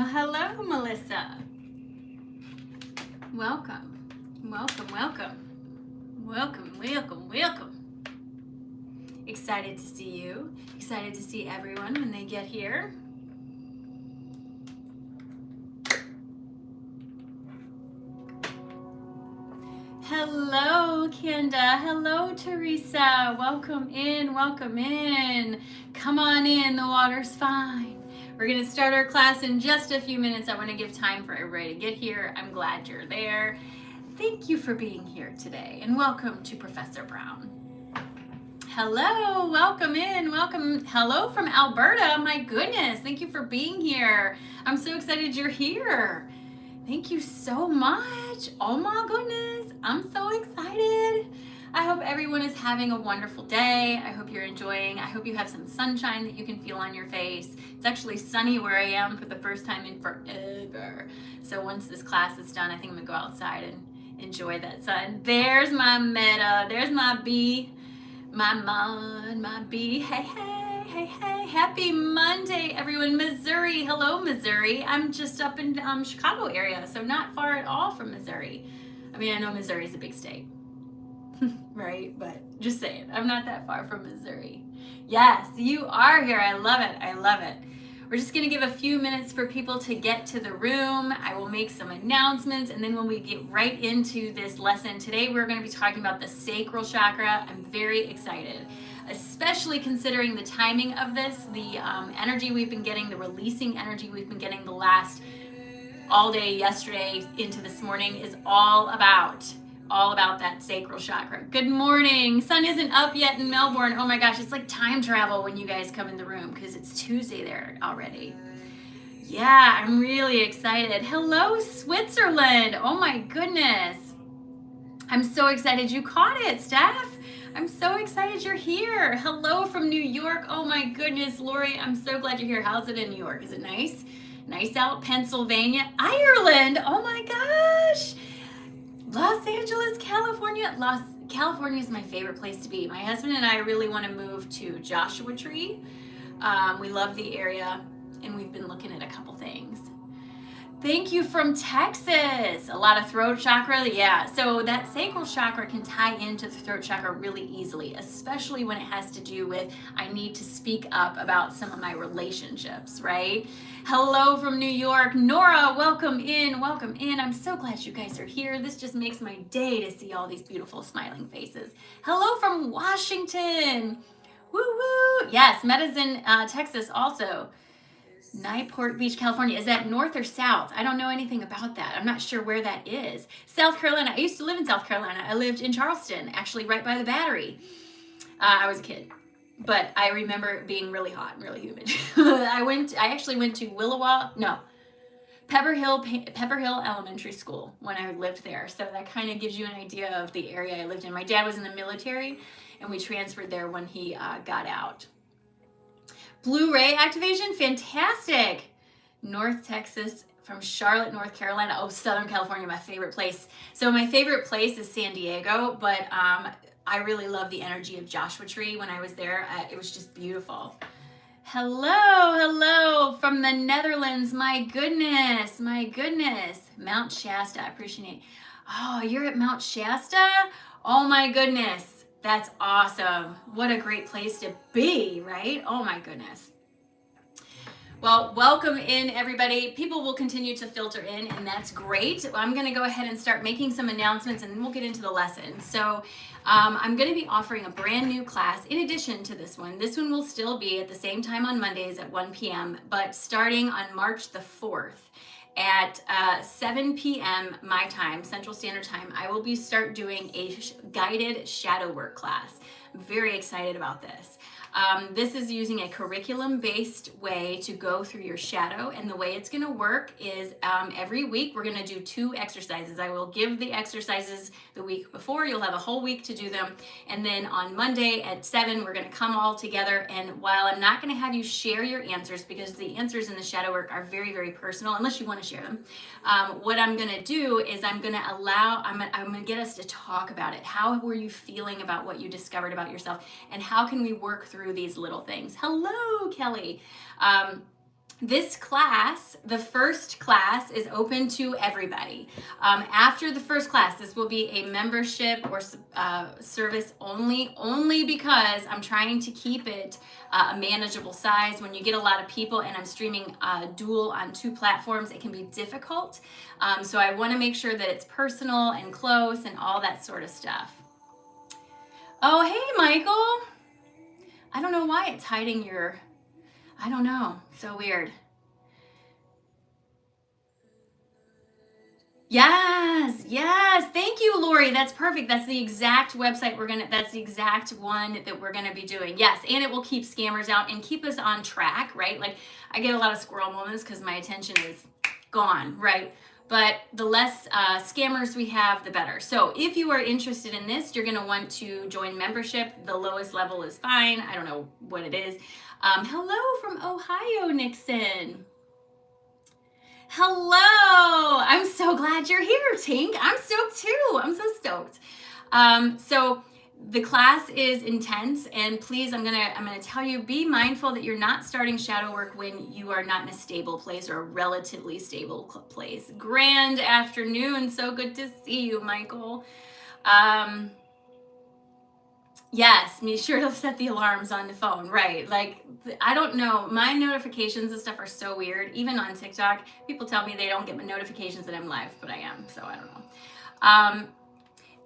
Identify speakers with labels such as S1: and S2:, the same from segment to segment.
S1: Hello, Melissa. Welcome, welcome, welcome, welcome, welcome, welcome. Excited to see you. Excited to see everyone when they get here. Hello, Kenda. Hello, Teresa. Welcome in, welcome in. Come on in, the water's fine. We're going to start our class in just a few minutes. I want to give time for everybody to get here. I'm glad you're there. Thank you for being here today, and welcome to Professor Brown. Hello, welcome in, welcome. Hello from Alberta. My goodness, thank you for being here. I'm so excited you're here. Thank you so much. Oh my goodness, I'm so excited. I hope everyone is having a wonderful day. I hope you're enjoying. I hope you have some sunshine that you can feel on your face. It's actually sunny where I am for the first time in forever. So once this class is done, I think I'm gonna go outside and enjoy that sun. There's my meta, there's my bee, my mon, my bee. Hey, hey, hey, hey. Happy Monday, everyone. Missouri. Hello, Missouri. I'm just up in Chicago area, so not far at all from Missouri. I mean, I know Missouri's a big state, right? But just saying, I'm not that far from Missouri. Yes, you are here. I love it. I love it. We're just going to give a few minutes for people to get to the room. I will make some announcements, and then when we get right into this lesson today, we're going to be talking about the sacral chakra. I'm very excited, especially considering the timing of this, the energy we've been getting, the releasing energy we've been getting the last all day yesterday into this morning is all about that sacral chakra. Good morning. Sun isn't up yet in Melbourne. Oh my gosh, it's like time travel when you guys come in the room because it's Tuesday there already. Yeah, I'm really excited. Hello, Switzerland. Oh my goodness. I'm so excited you caught it, Steph. I'm so excited you're here. Hello from New York. Oh my goodness, Lori, I'm so glad you're here. How's it in New York? Is it nice? Nice out. Pennsylvania, Ireland. Oh my gosh. Los Angeles, California. California is my favorite place to be. My husband and I really want to move to Joshua Tree. We love the area, and we've been looking at a couple things. Thank you from Texas. A lot of throat chakra. Yeah, so that sacral chakra can tie into the throat chakra really easily, especially when it has to do with I need to speak up about some of my relationships, right? Hello from New York. Nora, welcome in, welcome in. I'm so glad you guys are here. This just makes my day to see all these beautiful smiling faces. Hello from Washington. Woo woo. Yes, Meta's in Texas also. Newport Beach, California. Is that north or south? I don't know anything about that. I'm not sure where that is. South Carolina. I used to live in South Carolina. I lived in Charleston, actually right by the Battery. I was a kid, but I remember it being really hot and really humid. I actually went to Pepper Hill Elementary School when I lived there. So that kind of gives you an idea of the area I lived in. My dad was in the military, and we transferred there when he got out. Blu-ray activation, fantastic. North Texas from Charlotte, North Carolina. Oh, Southern California, my favorite place. So my favorite place is San Diego, but I really love the energy of Joshua Tree when I was there. It was just beautiful. Hello from the Netherlands. My goodness. Mount Shasta, I appreciate it. Oh, you're at Mount Shasta? Oh my goodness. That's awesome. What a great place to be, right? Oh my goodness. Well, welcome in everybody. People will continue to filter in, and that's great. I'm going to go ahead and start making some announcements, and then we'll get into the lesson. So I'm going to be offering a brand new class in addition to this one. This one will still be at the same time on Mondays at 1 p.m., but starting on March the 4th, at 7 p.m. my time, Central Standard Time, I will start doing a guided shadow work class. I'm very excited about this. This is using a curriculum-based way to go through your shadow, and the way it's going to work is every week we're going to do 2 exercises. I will give the exercises the week before. You'll have a whole week to do them, and then on Monday at 7 we're going to come all together, and while I'm not going to have you share your answers because the answers in the shadow work are very, very personal, unless you want to share them, what I'm going to do is I'm going to get us to talk about it. How were you feeling about what you discovered about yourself, and how can we work through these little things? Hello, Kelly. this class, the first class, is open to everybody. After the first class, this will be a membership or service only because I'm trying to keep it a manageable size. When you get a lot of people and I'm streaming dual on 2 platforms, it can be difficult. So I want to make sure that it's personal and close and all that sort of stuff. Oh, hey, Michael. I don't know why it's hiding your, I don't know. So weird. Yes. Thank you, Lori. That's perfect. That's the exact website that's the exact one that we're gonna be doing. Yes, and it will keep scammers out and keep us on track, right? Like, I get a lot of squirrel moments because my attention is gone, right? But the less scammers we have, the better. So if you are interested in this, you're gonna want to join membership. The lowest level is fine. I don't know what it is. Hello from Ohio, Nixon. Hello! I'm so glad you're here, Tink. I'm stoked too. I'm so stoked. So the class is intense, and please, I'm gonna tell you, be mindful that you're not starting shadow work when you are not in a stable place or a relatively stable place. Grand afternoon. So good to see you, Michael. Yes, be sure to set the alarms on the phone, right? Like, I don't know, my notifications and stuff are so weird. Even on TikTok, people tell me they don't get my notifications that I'm live, but I am, so I don't know.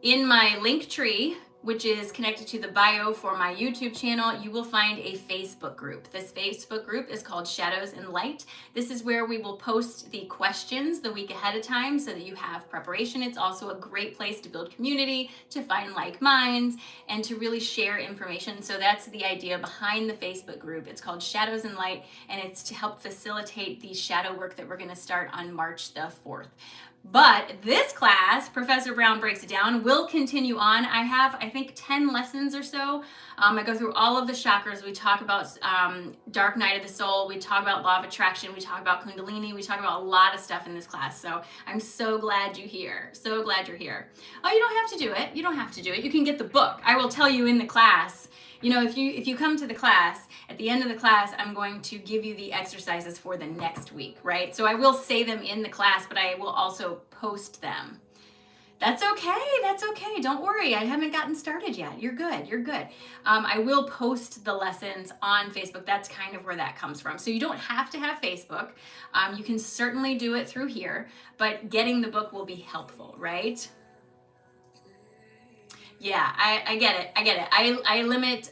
S1: In my link tree, which is connected to the bio for my YouTube channel, you will find a Facebook group. This Facebook group is called Shadows and Light. This is where we will post the questions the week ahead of time so that you have preparation. It's also a great place to build community, to find like minds, and to really share information. So that's the idea behind the Facebook group. It's called Shadows and Light, and it's to help facilitate the shadow work that we're gonna start on March the 4th. But this class, Professor Brown Breaks It Down, will continue on. I have, I think, 10 lessons or so. I go through all of the chakras. We talk about Dark Night of the Soul. We talk about Law of Attraction. We talk about Kundalini. We talk about a lot of stuff in this class. So I'm so glad you're here. So glad you're here. Oh, you don't have to do it. You don't have to do it. You can get the book. I will tell you in the class. You know, if you come to the class, at the end of the class, I'm going to give you the exercises for the next week, right? So I will say them in the class, but I will also post them. That's okay. Don't worry. I haven't gotten started yet. You're good. I will post the lessons on Facebook. That's kind of where that comes from. So you don't have to have Facebook. You can certainly do it through here, but getting the book will be helpful, right? Yeah, I get it. I limit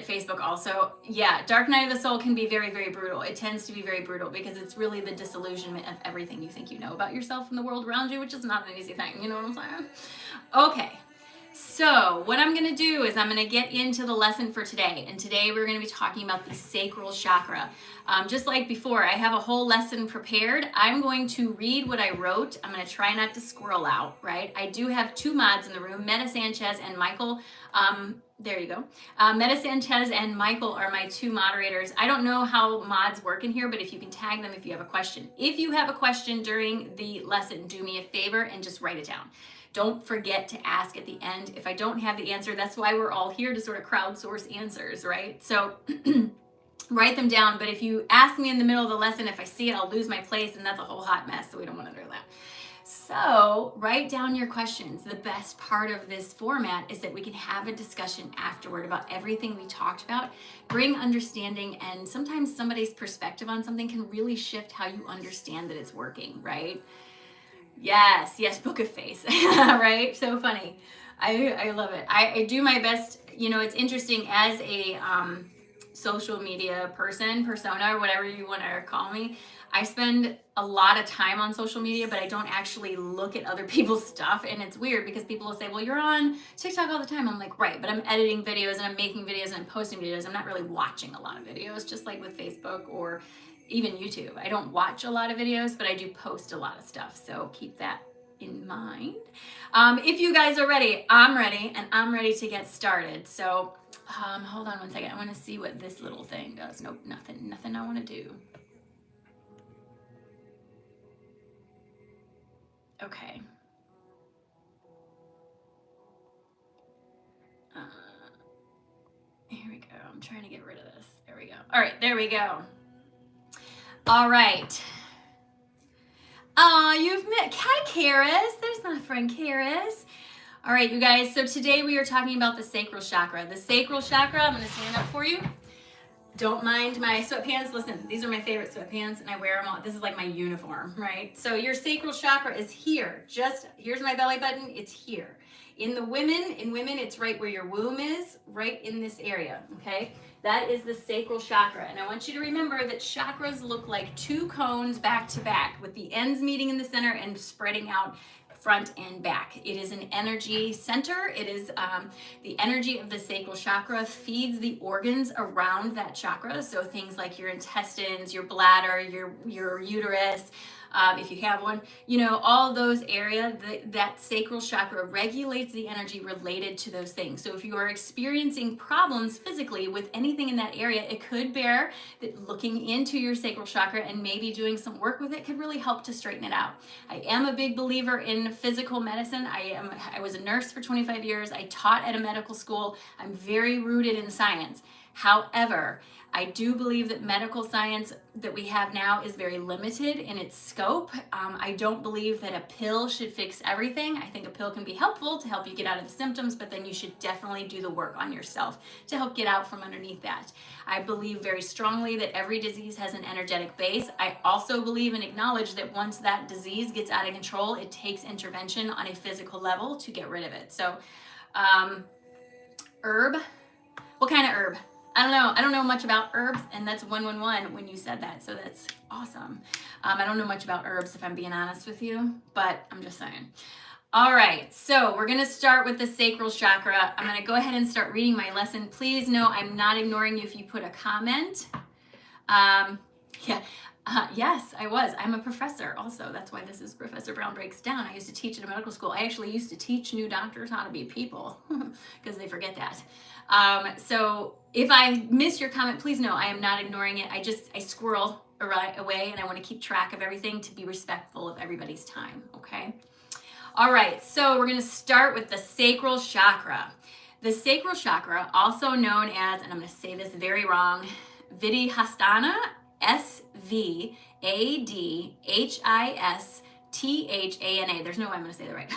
S1: Facebook also. Yeah, Dark Night of the Soul can be very, very brutal. It tends to be very brutal because it's really the disillusionment of everything you think you know about yourself and the world around you, which is not an easy thing. You know what I'm saying? Okay. So what I'm going to do is I'm going to get into the lesson for today. And today we're going to be talking about the sacral chakra. Just like before, I have a whole lesson prepared. I'm going to read what I wrote. I'm going to try not to squirrel out, right? I do have 2 mods in the room, Meta Sanchez and Michael. There you go. Meta Sanchez and Michael are my 2 moderators. I don't know how mods work in here, but if you can tag them if you have a question. If you have a question during the lesson, do me a favor and just write it down. Don't forget to ask at the end. If I don't have the answer, that's why we're all here, to sort of crowdsource answers, right? So write them down. But if you ask me in the middle of the lesson, if I see it, I'll lose my place, and that's a whole hot mess, so we don't want to do that. So write down your questions. The best part of this format is that we can have a discussion afterward about everything we talked about, bring understanding, and sometimes somebody's perspective on something can really shift how you understand that it's working, right? Yes, book a face, right? So funny. I love it. I do my best. You know, it's interesting as a social media persona, or whatever you want to call me. I spend a lot of time on social media, but I don't actually look at other people's stuff. And it's weird because people will say, well, you're on TikTok all the time. I'm like, right, but I'm editing videos and I'm making videos and I'm posting videos. I'm not really watching a lot of videos, just like with Facebook or even YouTube. I don't watch a lot of videos, but I do post a lot of stuff. So keep that in mind. If you guys are ready, I'm ready, and I'm ready to get started. So hold on one second. I want to see what this little thing does. Nope, nothing I want to do. Okay. Here we go. I'm trying to get rid of this. There we go. All right, there we go. All right. You've met Karis. There's my friend Karis. All right, you guys. So today we are talking about the sacral chakra. The sacral chakra, I'm going to stand up for you. Don't mind my sweatpants. Listen, these are my favorite sweatpants and I wear them all. This is like my uniform, right? So your sacral chakra is here. Here's my belly button. It's here. In women, it's right where your womb is, right in this area, okay? That is the sacral chakra. And I want you to remember that chakras look like two cones back to back with the ends meeting in the center and spreading out front and back. It is an energy center. It is the energy of the sacral chakra feeds the organs around that chakra. So things like your intestines, your bladder, your uterus, if you have one, all those areas, that sacral chakra regulates the energy related to those things. So if you are experiencing problems physically with anything in that area, it could bear that looking into your sacral chakra and maybe doing some work with it could really help to straighten it out. I am a big believer in physical medicine. I was a nurse for 25 years. I taught at a medical school. I'm very rooted in science. However, I do believe that medical science that we have now is very limited in its scope. I don't believe that a pill should fix everything. I think a pill can be helpful to help you get out of the symptoms, but then you should definitely do the work on yourself to help get out from underneath that. I believe very strongly that every disease has an energetic base. I also believe and acknowledge that once that disease gets out of control, it takes intervention on a physical level to get rid of it. So, herb. What kind of herb? I don't know much about herbs, and that's 111 when you said that, so that's awesome. I don't know much about herbs, if I'm being honest with you, but I'm just saying. All right, so we're going to start with the sacral chakra. I'm going to go ahead and start reading my lesson. Please know I'm not ignoring you if you put a comment. Yes, I was. I'm a professor also. That's why this is Professor Brown Breaks Down. I used to teach at a medical school. I actually used to teach new doctors how to be people because they forget that. So if I miss your comment, please know I am not ignoring it. I squirrel away and I want to keep track of everything to be respectful of everybody's time, okay? All right, so we're going to start with the sacral chakra. The sacral chakra, also known as, and I'm going to say this very wrong, Vidhistana, Svadhisthana. There's no way I'm going to say that right.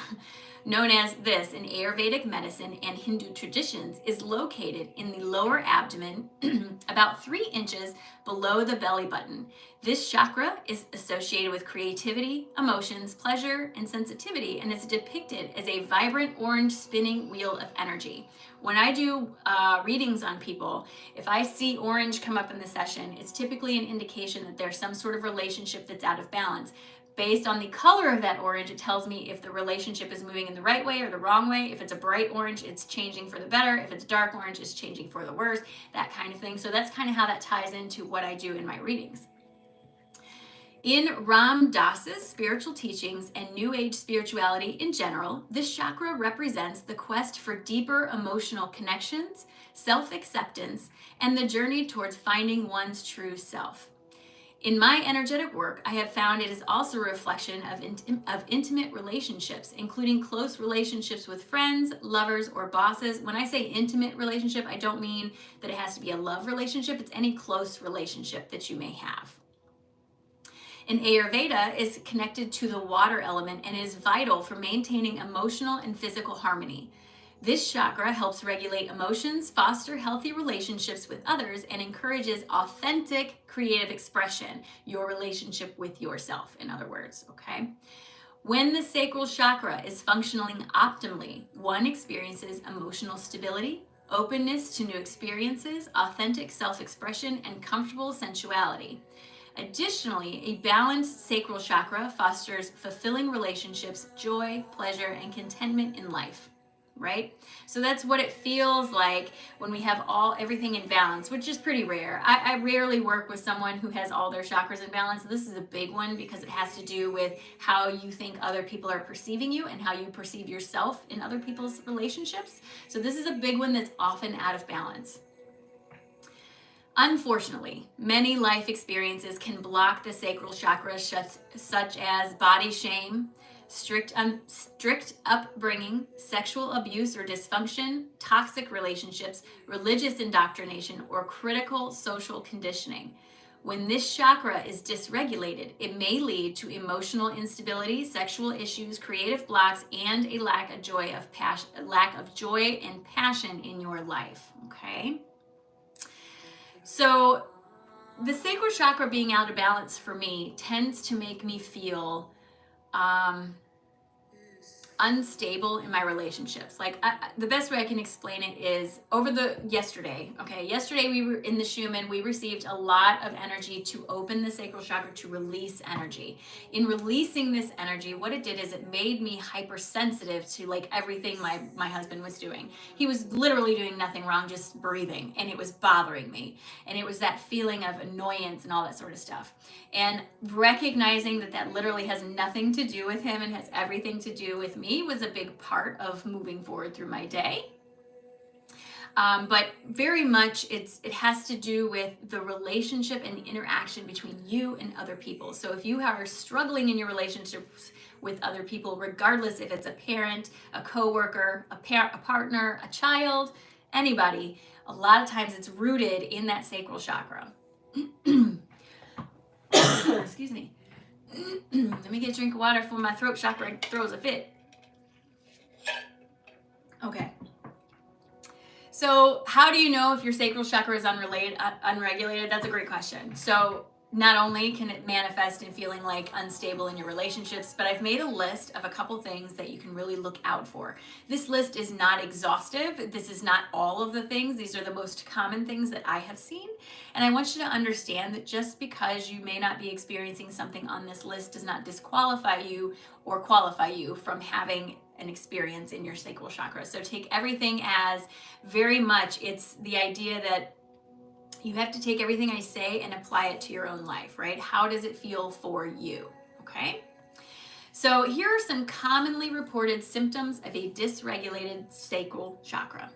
S1: Known as this in Ayurvedic medicine and Hindu traditions, is located in the lower abdomen, about 3 inches below the belly button. This chakra is associated with creativity, emotions, pleasure, and sensitivity, and is depicted as a vibrant orange spinning wheel of energy. When I do readings on people, if I see orange come up in the session, it's typically an indication that there's some sort of relationship that's out of balance. Based on the color of that orange, it tells me if the relationship is moving in the right way or the wrong way. If it's a bright orange, it's changing for the better. If it's dark orange, it's changing for the worse, that kind of thing. So that's kind of how that ties into what I do in my readings. In Ram Dass's spiritual teachings and New Age spirituality in general, this chakra represents the quest for deeper emotional connections, self-acceptance, and the journey towards finding one's true self. In my energetic work, I have found it is also a reflection of intimate relationships, including close relationships with friends, lovers, or bosses. When I say intimate relationship, I don't mean that it has to be a love relationship. It's any close relationship that you may have. In Ayurveda, is connected to the water element and is vital for maintaining emotional and physical harmony. This chakra helps regulate emotions, foster healthy relationships with others, and encourages authentic creative expression, your relationship with yourself, in other words, okay? When the sacral chakra is functioning optimally, one experiences emotional stability, openness to new experiences, authentic self-expression, and comfortable sensuality. Additionally, a balanced sacral chakra fosters fulfilling relationships, joy, pleasure, and contentment in life. Right? So that's what it feels like when we have everything in balance, which is pretty rare. I rarely work with someone who has all their chakras in balance. This is a big one because it has to do with how you think other people are perceiving you and how you perceive yourself in other people's relationships. So this is a big one that's often out of balance. Unfortunately, many life experiences can block the sacral chakra, such as body shame, strict upbringing, sexual abuse or dysfunction, toxic relationships, religious indoctrination, or critical social conditioning. When this chakra is dysregulated, it may lead to emotional instability, sexual issues, creative blocks, and a lack of joy and passion in your life. Okay? So the sacral chakra being out of balance for me tends to make me feel unstable in my relationships. Like the best way I can explain it is yesterday we were in the Schumann, we received a lot of energy to open the sacral chakra, to release energy. In releasing this energy, what it did is it made me hypersensitive to like everything my husband was doing. He was literally doing nothing wrong, just breathing, and it was bothering me. And it was that feeling of annoyance and all that sort of stuff. And recognizing that literally has nothing to do with him and has everything to do with me was a big part of moving forward through my day. But very much it has to do with the relationship and the interaction between you and other people. So if you are struggling in your relationships with other people, regardless if it's a parent, a coworker, a partner, a child, anybody, a lot of times it's rooted in that sacral chakra. Excuse me. Let me get a drink of water before my throat chakra throws a fit. Okay. So how do you know if your sacral chakra is unregulated? That's a great question. So not only can it manifest in feeling like unstable in your relationships, but I've made a list of a couple things that you can really look out for. This list is not exhaustive. This is not all of the things. These are the most common things that I have seen. And I want you to understand that just because you may not be experiencing something on this list does not disqualify you or qualify you from having an experience in your sacral chakra. So take everything as very much, it's the idea that you have to take everything I say and apply it to your own life, right? How does it feel for you? Okay? So here are some commonly reported symptoms of a dysregulated sacral chakra.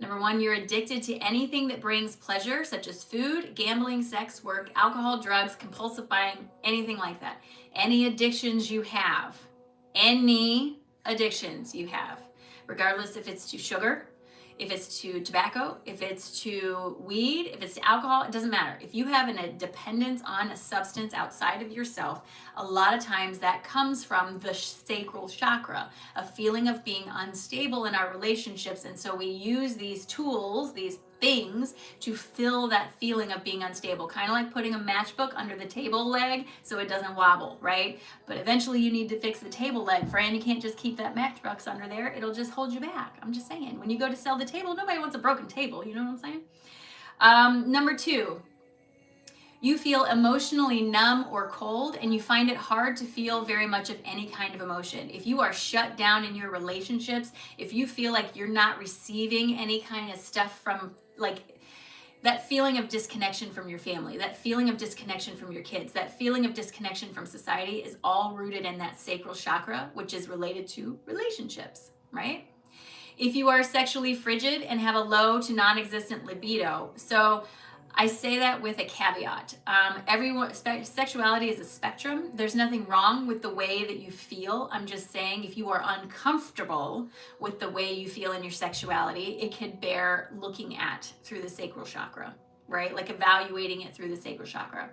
S1: Number 1, you're addicted to anything that brings pleasure, such as food, gambling, sex, work, alcohol, drugs, compulsive buying, anything like that. Any addictions you have, regardless if it's to sugar, if it's to tobacco, if it's to weed, if it's to alcohol, it doesn't matter. If you have a dependence on a substance outside of yourself, a lot of times that comes from the sacral chakra, a feeling of being unstable in our relationships. And so we use these tools, these things, to fill that feeling of being unstable, kind of like putting a matchbook under the table leg so it doesn't wobble, right? But eventually you need to fix the table leg, friend. You can't just keep that matchbox under there. It'll just hold you back. I'm just saying, when you go to sell the table, nobody wants a broken table. You know what I'm saying? Number 2, you feel emotionally numb or cold, and you find it hard to feel very much of any kind of emotion. If you are shut down in your relationships, if you feel like you're not receiving any kind of stuff from, like, that feeling of disconnection from your family, that feeling of disconnection from your kids, that feeling of disconnection from society is all rooted in that sacral chakra, which is related to relationships, right? If you are sexually frigid and have a low to non-existent libido, so I say that with a caveat. Sexuality is a spectrum. There's nothing wrong with the way that you feel. I'm just saying, if you are uncomfortable with the way you feel in your sexuality, it could bear looking at through the sacral chakra, right? Like evaluating it through the sacral chakra.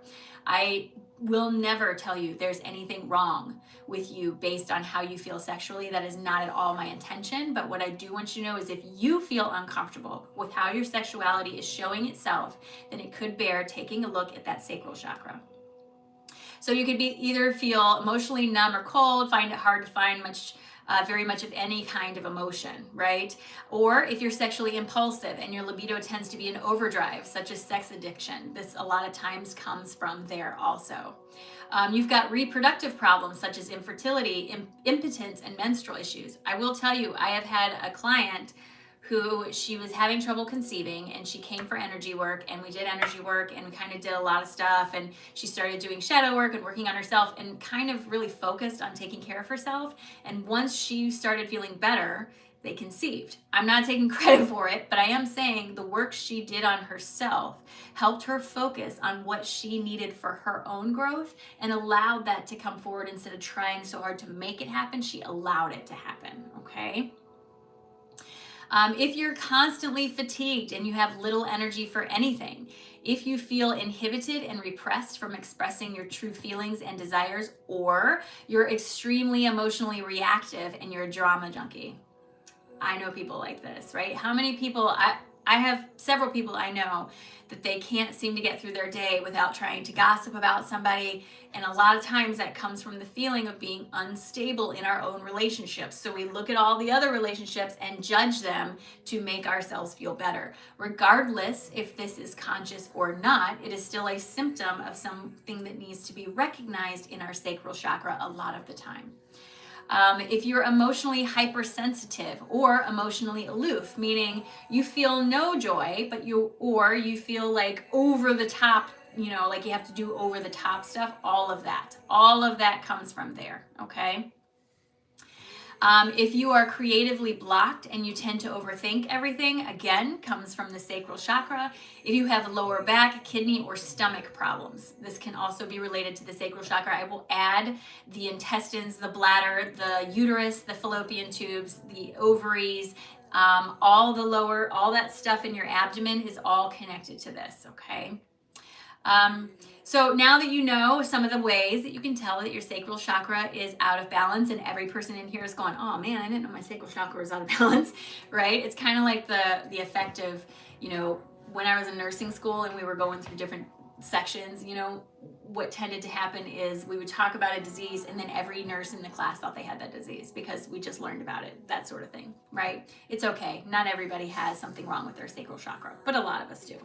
S1: I will never tell you there's anything wrong with you based on how you feel sexually. That is not at all my intention. But what I do want you to know is if you feel uncomfortable with how your sexuality is showing itself, then it could bear taking a look at that sacral chakra. So you could either feel emotionally numb or cold, find it hard to find very much of any kind of emotion, right? Or if you're sexually impulsive and your libido tends to be in overdrive, such as sex addiction, this a lot of times comes from there also. You've got reproductive problems such as infertility, impotence, and menstrual issues. I will tell you, I have had a client who she was having trouble conceiving, and she came for energy work, and we did energy work, and we kind of did a lot of stuff, and she started doing shadow work and working on herself and kind of really focused on taking care of herself. And once she started feeling better, they conceived. I'm not taking credit for it, but I am saying the work she did on herself helped her focus on what she needed for her own growth and allowed that to come forward. Instead of trying so hard to make it happen, she allowed it to happen, okay? If you're constantly fatigued and you have little energy for anything, If you feel inhibited and repressed from expressing your true feelings and desires, or you're extremely emotionally reactive and you're a drama junkie. I know people like this, right? How many people, I have several people I know that they can't seem to get through their day without trying to gossip about somebody. And a lot of times that comes from the feeling of being unstable in our own relationships. So we look at all the other relationships and judge them to make ourselves feel better. Regardless if this is conscious or not, it is still a symptom of something that needs to be recognized in our sacral chakra a lot of the time. If you're emotionally hypersensitive or emotionally aloof, meaning you feel no joy, but you feel like over the top, like you have to do over the top stuff, all of that comes from there, okay? If you are creatively blocked and you tend to overthink everything, again, comes from the sacral chakra. If you have lower back, kidney, or stomach problems, this can also be related to the sacral chakra. I will add the intestines, the bladder, the uterus, the fallopian tubes, the ovaries, all that stuff in your abdomen is all connected to this, okay? So now that you know some of the ways that you can tell that your sacral chakra is out of balance, and every person in here is going, oh man, I didn't know my sacral chakra was out of balance, right? It's kind of like the effect of, when I was in nursing school and we were going through different sections, what tended to happen is we would talk about a disease and then every nurse in the class thought they had that disease because we just learned about it, that sort of thing, right? It's okay. Not everybody has something wrong with their sacral chakra, but a lot of us do.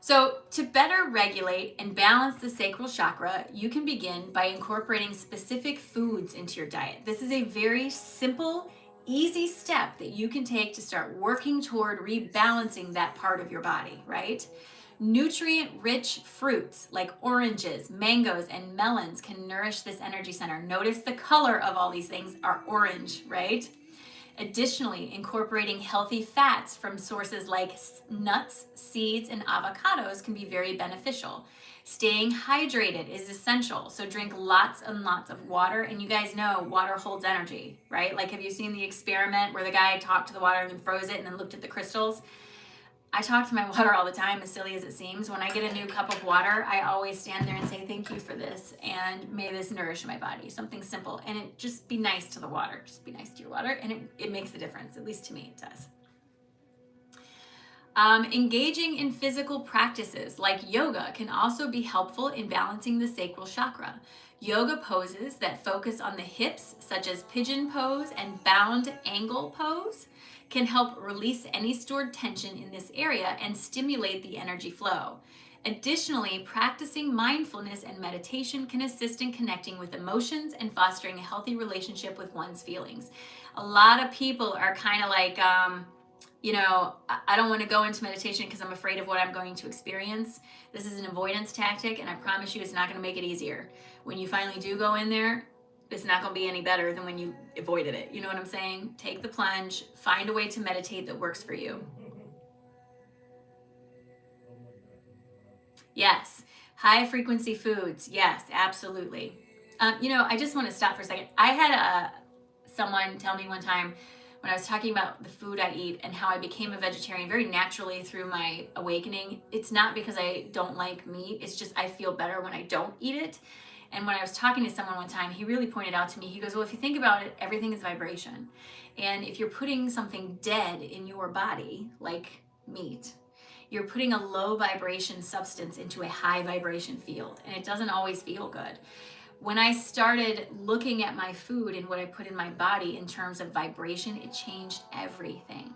S1: So to better regulate and balance the sacral chakra, you can begin by incorporating specific foods into your diet. This is a very simple, easy step that you can take to start working toward rebalancing that part of your body, right? Nutrient-rich fruits like oranges, mangoes, and melons can nourish this energy center. Notice the color of all these things are orange, right? Additionally, incorporating healthy fats from sources like nuts, seeds, and avocados can be very beneficial. Staying hydrated is essential, so drink lots and lots of water. And you guys know water holds energy, right? Like, have you seen the experiment where the guy talked to the water and then froze it and then looked at the crystals? I talk to my water all the time, as silly as it seems. When I get a new cup of water, I always stand there and say, thank you for this, and may this nourish my body. Something simple. And it just be nice to the water. Just be nice to your water, and it makes a difference. At least to me, it does. Engaging in physical practices like yoga can also be helpful in balancing the sacral chakra. Yoga poses that focus on the hips, such as pigeon pose and bound angle pose, can help release any stored tension in this area and stimulate the energy flow. Additionally, practicing mindfulness and meditation can assist in connecting with emotions and fostering a healthy relationship with one's feelings. A lot of people are kind of like, I don't want to go into meditation because I'm afraid of what I'm going to experience. This is an avoidance tactic, and I promise you it's not going to make it easier. When you finally do go in there, it's not going to be any better than when you avoided it. You know what I'm saying? Take the plunge, find a way to meditate that works for you. Yes, high frequency foods. Yes, absolutely. I just want to stop for a second. I had someone tell me one time when I was talking about the food I eat and how I became a vegetarian very naturally through my awakening. It's not because I don't like meat. It's just I feel better when I don't eat it. And when I was talking to someone one time, he really pointed out to me, he goes, well, if you think about it, everything is vibration. And if you're putting something dead in your body, like meat, you're putting a low vibration substance into a high vibration field. And it doesn't always feel good. When I started looking at my food and what I put in my body in terms of vibration, it changed everything.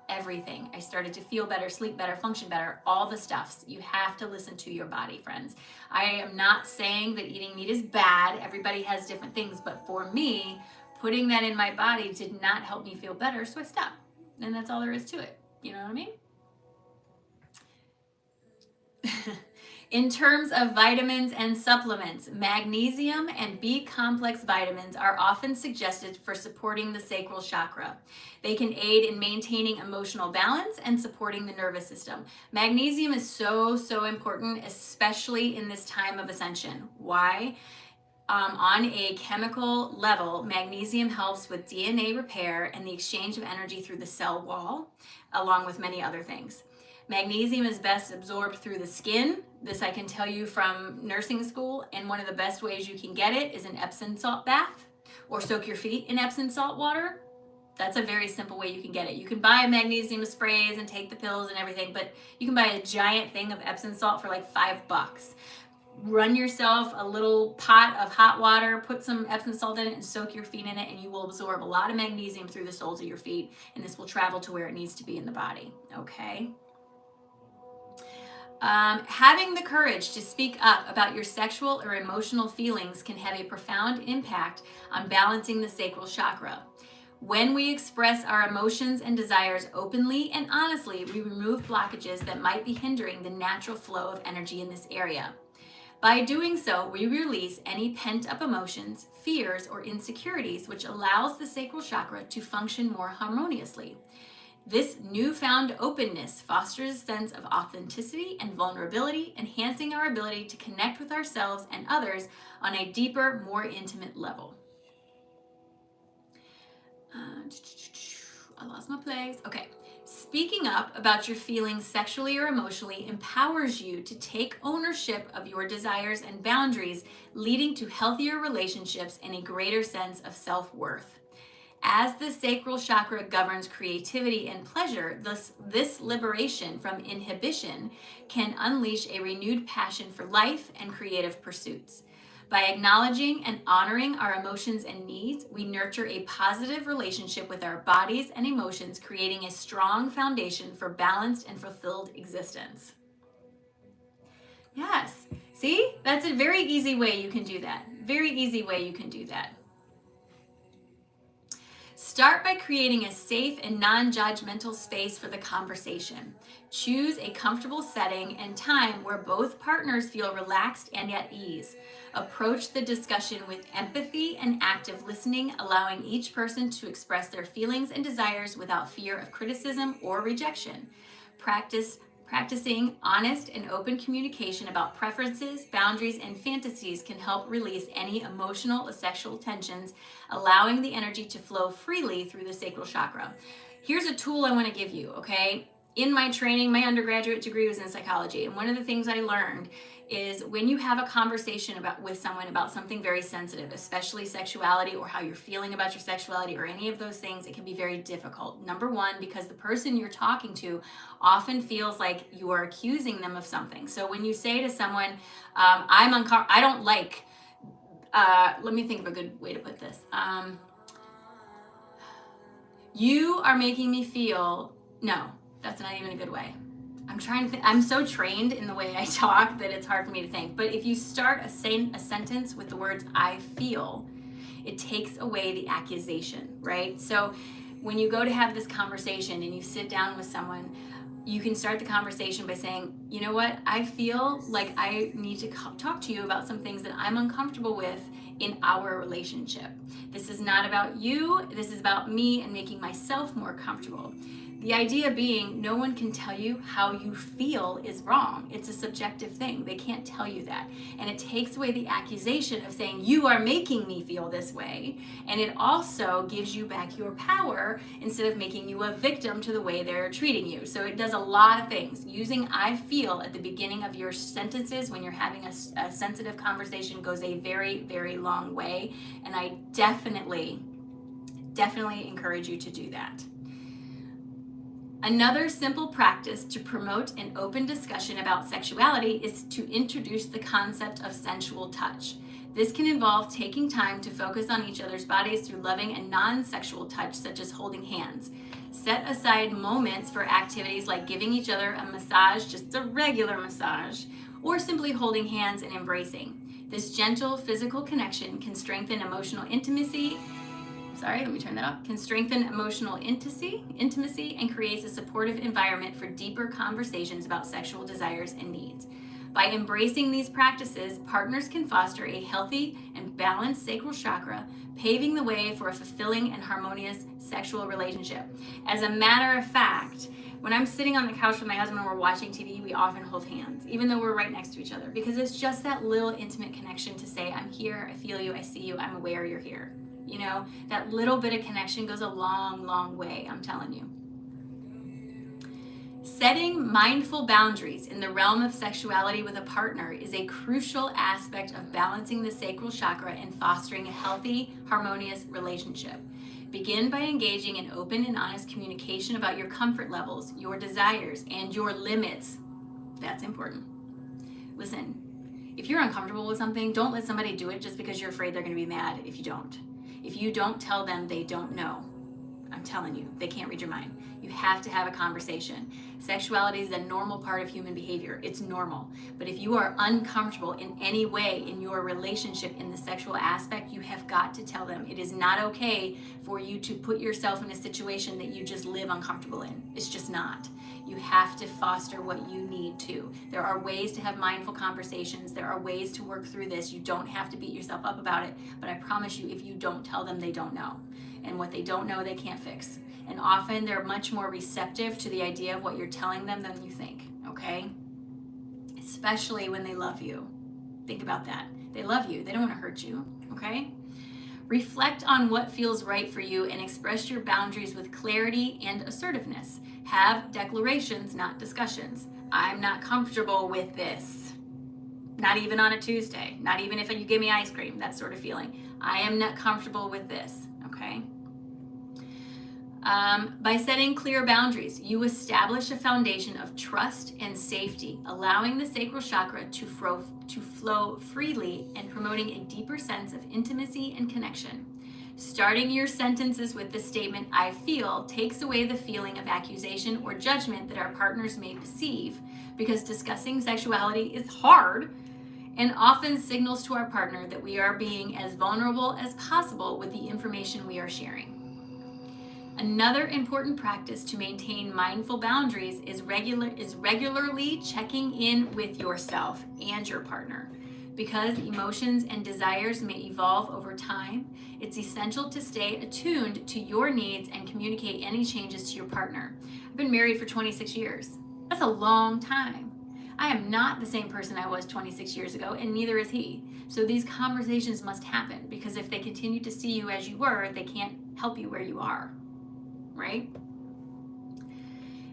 S1: Everything. I started to feel better, sleep better, function better, all the stuffs. You have to listen to your body, friends. I am not saying that eating meat is bad. Everybody has different things. But for me, putting that in my body did not help me feel better, so I stopped. And that's all there is to it. You know what I mean? In terms of vitamins and supplements, magnesium and B-complex vitamins are often suggested for supporting the sacral chakra. They can aid in maintaining emotional balance and supporting the nervous system. Magnesium is so important, especially in this time of ascension. Why? On a chemical level, magnesium helps with DNA repair and the exchange of energy through the cell wall, along with many other things. Magnesium is best absorbed through the skin. This I can tell you from nursing school, and one of the best ways you can get it is an Epsom salt bath, or soak your feet in Epsom salt water. That's a very simple way you can get it. You can buy magnesium sprays and take the pills and everything, but you can buy a giant thing of Epsom salt for like $5. Run yourself a little pot of hot water, put some Epsom salt in it, and soak your feet in it, and you will absorb a lot of magnesium through the soles of your feet, and this will travel to where it needs to be in the body, okay? Having the courage to speak up about your sexual or emotional feelings can have a profound impact on balancing the sacral chakra. When we express our emotions and desires openly and honestly, we remove blockages that might be hindering the natural flow of energy in this area. By doing so, we release any pent-up emotions, fears, or insecurities, which allows the sacral chakra to function more harmoniously. This newfound openness fosters a sense of authenticity and vulnerability, enhancing our ability to connect with ourselves and others on a deeper, more intimate level. I lost my place. Okay. Speaking up about your feelings sexually or emotionally empowers you to take ownership of your desires and boundaries, leading to healthier relationships and a greater sense of self-worth. As the sacral chakra governs creativity and pleasure, this liberation from inhibition can unleash a renewed passion for life and creative pursuits. By acknowledging and honoring our emotions and needs, we nurture a positive relationship with our bodies and emotions, creating a strong foundation for balanced and fulfilled existence. Yes, see? That's a very easy way you can do that. Very easy way you can do that. Start by creating a safe and non-judgmental space for the conversation. Choose a comfortable setting and time where both partners feel relaxed and at ease. Approach the discussion with empathy and active listening, allowing each person to express their feelings and desires without fear of criticism or rejection. Practicing honest and open communication about preferences, boundaries, and fantasies can help release any emotional or sexual tensions, allowing the energy to flow freely through the sacral chakra. Here's a tool I want to give you, okay? In my training, my undergraduate degree was in psychology, and one of the things I learned is when you have a conversation with someone about something very sensitive, especially sexuality or how you're feeling about your sexuality or any of those things, it can be very difficult. Number one, because the person you're talking to often feels like you are accusing them of something. So when you say to someone, I don't like, let me think of a good way to put this. You are making me feel, no, that's not even a good way. I'm trying to think. I'm so trained in the way I talk that it's hard for me to think. But if you start a sentence with the words I feel, it takes away the accusation, right? So when you go to have this conversation and you sit down with someone, you can start the conversation by saying, you know what, I feel like I need to talk to you about some things that I'm uncomfortable with in our relationship. This is not about you, this is about me and making myself more comfortable. The idea being, no one can tell you how you feel is wrong. It's a subjective thing. They can't tell you that. And it takes away the accusation of saying, you are making me feel this way. And it also gives you back your power instead of making you a victim to the way they're treating you. So it does a lot of things. Using I feel at the beginning of your sentences when you're having a sensitive conversation goes a very, very long way. And I definitely encourage you to do that. Another simple practice to promote an open discussion about sexuality is to introduce the concept of sensual touch. This can involve taking time to focus on each other's bodies through loving and non-sexual touch, such as holding hands. Set aside moments for activities like giving each other a massage, just a regular massage, or simply holding hands and embracing. This gentle physical connection can strengthen emotional intimacy can strengthen emotional intimacy and creates a supportive environment for deeper conversations about sexual desires and needs. By embracing these practices, partners can foster a healthy and balanced sacral chakra, paving the way for a fulfilling and harmonious sexual relationship. As a matter of fact, when I'm sitting on the couch with my husband and we're watching TV, we often hold hands, even though we're right next to each other, because it's just that little intimate connection to say, I'm here, I feel you, I see you, I'm aware you're here. You know, that little bit of connection goes a long, long way, I'm telling you. Setting mindful boundaries in the realm of sexuality with a partner is a crucial aspect of balancing the sacral chakra and fostering a healthy, harmonious relationship. Begin by engaging in open and honest communication about your comfort levels, your desires, and your limits. That's important. Listen, if you're uncomfortable with something, don't let somebody do it just because you're afraid they're going to be mad if you don't. If you don't tell them, they don't know. I'm telling you, they can't read your mind. You have to have a conversation. Sexuality is a normal part of human behavior. It's normal. But if you are uncomfortable in any way in your relationship in the sexual aspect, you have got to tell them. It is not okay for you to put yourself in a situation that you just live uncomfortable in. It's just not. You have to foster what you need to. There are ways to have mindful conversations. There are ways to work through this. You don't have to beat yourself up about it. But I promise you, if you don't tell them, they don't know. And what they don't know, they can't fix. And often they're much more receptive to the idea of what you're telling them than you think, okay? Especially when they love you. Think about that. They love you. They don't want to hurt you, okay? Reflect on what feels right for you and express your boundaries with clarity and assertiveness. Have declarations, not discussions. I'm not comfortable with this. Not even on a Tuesday. Not even if you give me ice cream, that sort of feeling. I am not comfortable with this, okay? By setting clear boundaries, you establish a foundation of trust and safety, allowing the sacral chakra to flow freely and promoting a deeper sense of intimacy and connection. Starting your sentences with the statement, I feel, takes away the feeling of accusation or judgment that our partners may perceive, because discussing sexuality is hard and often signals to our partner that we are being as vulnerable as possible with the information we are sharing. Another important practice to maintain mindful boundaries is regularly checking in with yourself and your partner. Because emotions and desires may evolve over time, it's essential to stay attuned to your needs and communicate any changes to your partner. I've been married for 26 years. That's a long time. I am not the same person I was 26 years ago, and neither is he. So these conversations must happen, because if they continue to see you as you were, they can't help you where you are. Right?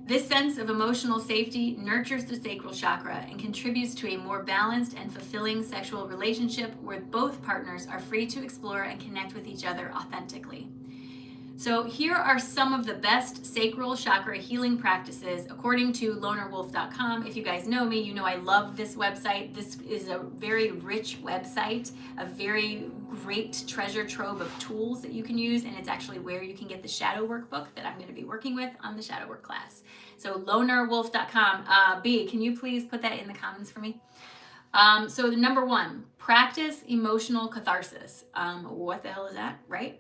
S1: This sense of emotional safety nurtures the sacral chakra and contributes to a more balanced and fulfilling sexual relationship where both partners are free to explore and connect with each other authentically. So here are some of the best sacral chakra healing practices according to lonerwolf.com. If you guys know me, you know I love this website. This is a very rich website, a very great treasure trove of tools that you can use, and it's actually where you can get the shadow workbook that I'm going to be working with on the shadow work class. So lonerwolf.com. B, can you please put that in the comments for me? So the number one, practice emotional catharsis. What the hell is that, right?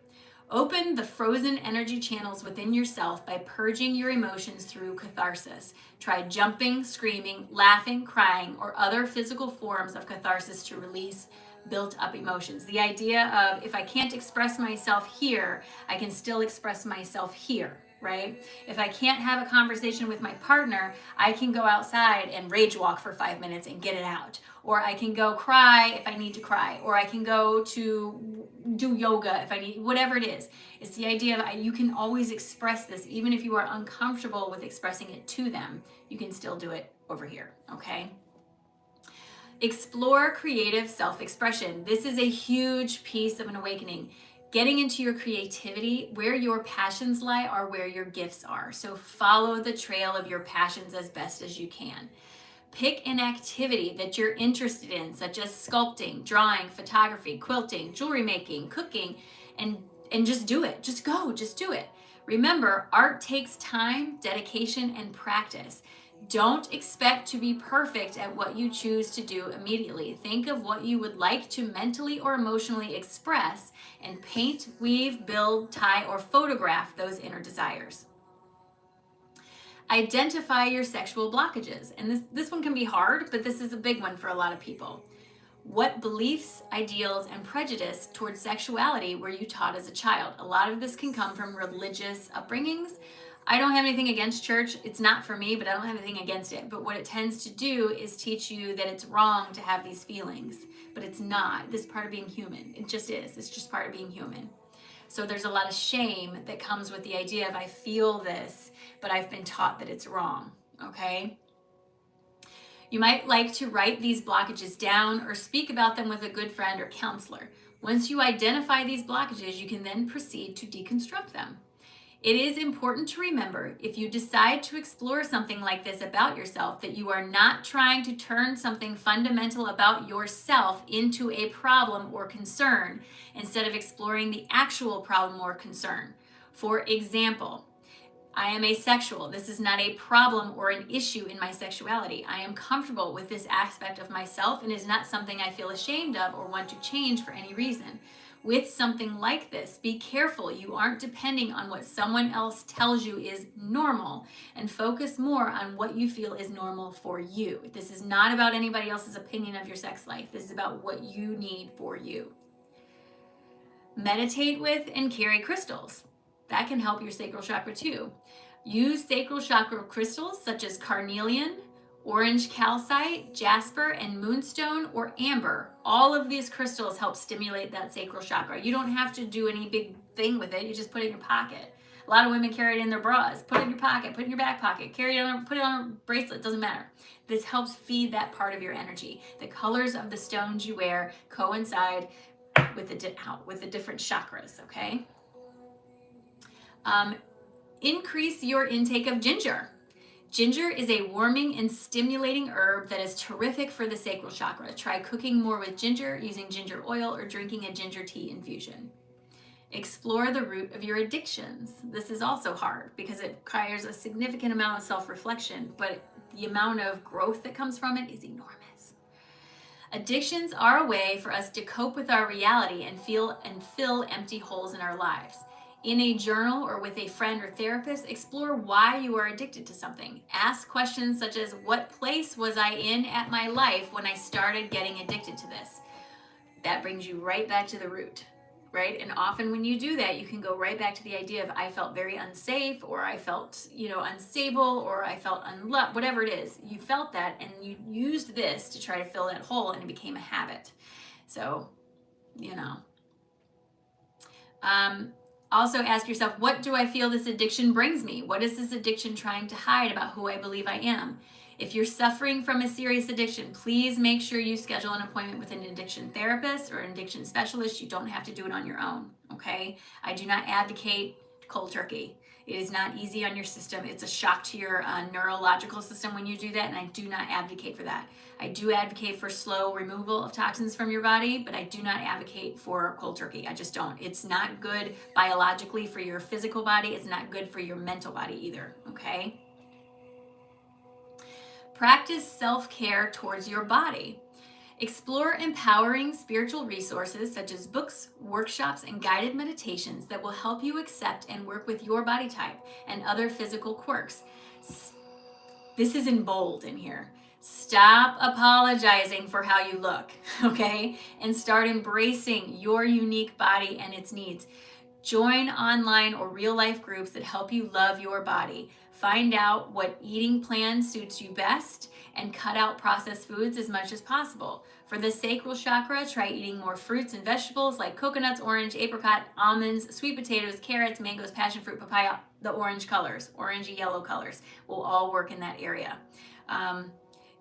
S1: Open the frozen energy channels within yourself by purging your emotions through catharsis. Try jumping, screaming, laughing, crying, or other physical forms of catharsis to release built up emotions. The idea of, if I can't express myself here, I can still express myself here, right? If I can't have a conversation with my partner, I can go outside and rage walk for 5 minutes and get it out. Or I can go cry if I need to cry. Or I can go to do yoga if I need, whatever it is. It's the idea of you can always express this, even if you are uncomfortable with expressing it to them, you can still do it over here, okay? Explore creative self-expression. This is a huge piece of an awakening. Getting into your creativity, where your passions lie are where your gifts are. So follow the trail of your passions as best as you can. Pick an activity that you're interested in, such as sculpting, drawing, photography, quilting, jewelry making, cooking, and just do it. Just go, just do it. Remember, art takes time, dedication, and practice. Don't expect to be perfect at what you choose to do immediately. Think of what you would like to mentally or emotionally express and paint, weave, build, tie, or photograph those inner desires. Identify your sexual blockages. And this one can be hard, but this is a big one for a lot of people. What beliefs, ideals, and prejudice towards sexuality were you taught as a child? A lot of this can come from religious upbringings. I don't have anything against church. It's not for me, but I don't have anything against it. But what it tends to do is teach you that it's wrong to have these feelings. But it's not. This is part of being human. It just is. It's just part of being human. So there's a lot of shame that comes with the idea of I feel this, but I've been taught that it's wrong. okay? You might like to write these blockages down or speak about them with a good friend or counselor. Once you identify these blockages, you can then proceed to deconstruct them. It is important to remember, if you decide to explore something like this about yourself, that you are not trying to turn something fundamental about yourself into a problem or concern, instead of exploring the actual problem or concern. For example, I am asexual. This is not a problem or an issue in my sexuality. I am comfortable with this aspect of myself and is not something I feel ashamed of or want to change for any reason. With something like this, be careful you aren't depending on what someone else tells you is normal, and focus more on what you feel is normal for you. This is not about anybody else's opinion of your sex life. This is about what you need for you. Meditate with and carry crystals. That can help your sacral chakra too. Use sacral chakra crystals such as carnelian, orange calcite, jasper, and moonstone or amber. All of these crystals help stimulate that sacral chakra. You don't have to do any big thing with it. You just put it in your pocket. A lot of women carry it in their bras. Put it in your pocket, put it in your back pocket, carry it on, put it on a bracelet, doesn't matter. This helps feed that part of your energy. The colors of the stones you wear coincide with the different chakras, okay? Increase your intake of ginger. Ginger is a warming and stimulating herb that is terrific for the sacral chakra. Try cooking more with ginger, using ginger oil, or drinking a ginger tea infusion. Explore the root of your addictions. This is also hard because it requires a significant amount of self-reflection, but the amount of growth that comes from it is enormous. Addictions are a way for us to cope with our reality and fill empty holes in our lives. In a journal or with a friend or therapist, explore why you are addicted to something. Ask questions such as, what place was I in at my life when I started getting addicted to this? That brings you right back to the root, right? And often when you do that, you can go right back to the idea of, I felt very unsafe, or I felt, unstable, or I felt unloved, whatever it is. You felt that and you used this to try to fill that hole, and it became a habit. So, also ask yourself, what do I feel this addiction brings me? What is this addiction trying to hide about who I believe I am? If you're suffering from a serious addiction, please make sure you schedule an appointment with an addiction therapist or an addiction specialist. You don't have to do it on your own, okay? I do not advocate cold turkey. It is not easy on your system. It's a shock to your neurological system when you do that, and I do not advocate for that. I do advocate for slow removal of toxins from your body, but I do not advocate for cold turkey. I just don't. It's not good biologically for your physical body. It's not good for your mental body either, okay? Practice self-care towards your body. Explore empowering spiritual resources such as books, workshops, and guided meditations that will help you accept and work with your body type and other physical quirks. This is in bold in here. Stop apologizing for how you look, okay? And start embracing your unique body and its needs. Join online or real life groups that help you love your body. Find out what eating plan suits you best and cut out processed foods as much as possible. For the sacral chakra, try eating more fruits and vegetables like coconuts, orange, apricot, almonds, sweet potatoes, carrots, mangoes, passion fruit, papaya. The orange colors, orangey yellow colors, will all work in that area.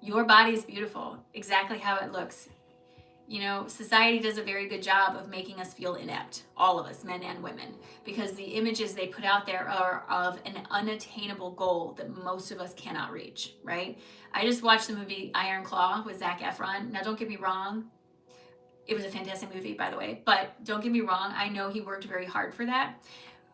S1: Your body is beautiful, exactly how it looks. Society does a very good job of making us feel inept, all of us, men and women, because the images they put out there are of an unattainable goal that most of us cannot reach, right? I just watched the movie Iron Claw with Zac Efron. Now, don't get me wrong. It was a fantastic movie, by the way, but don't get me wrong. I know he worked very hard for that.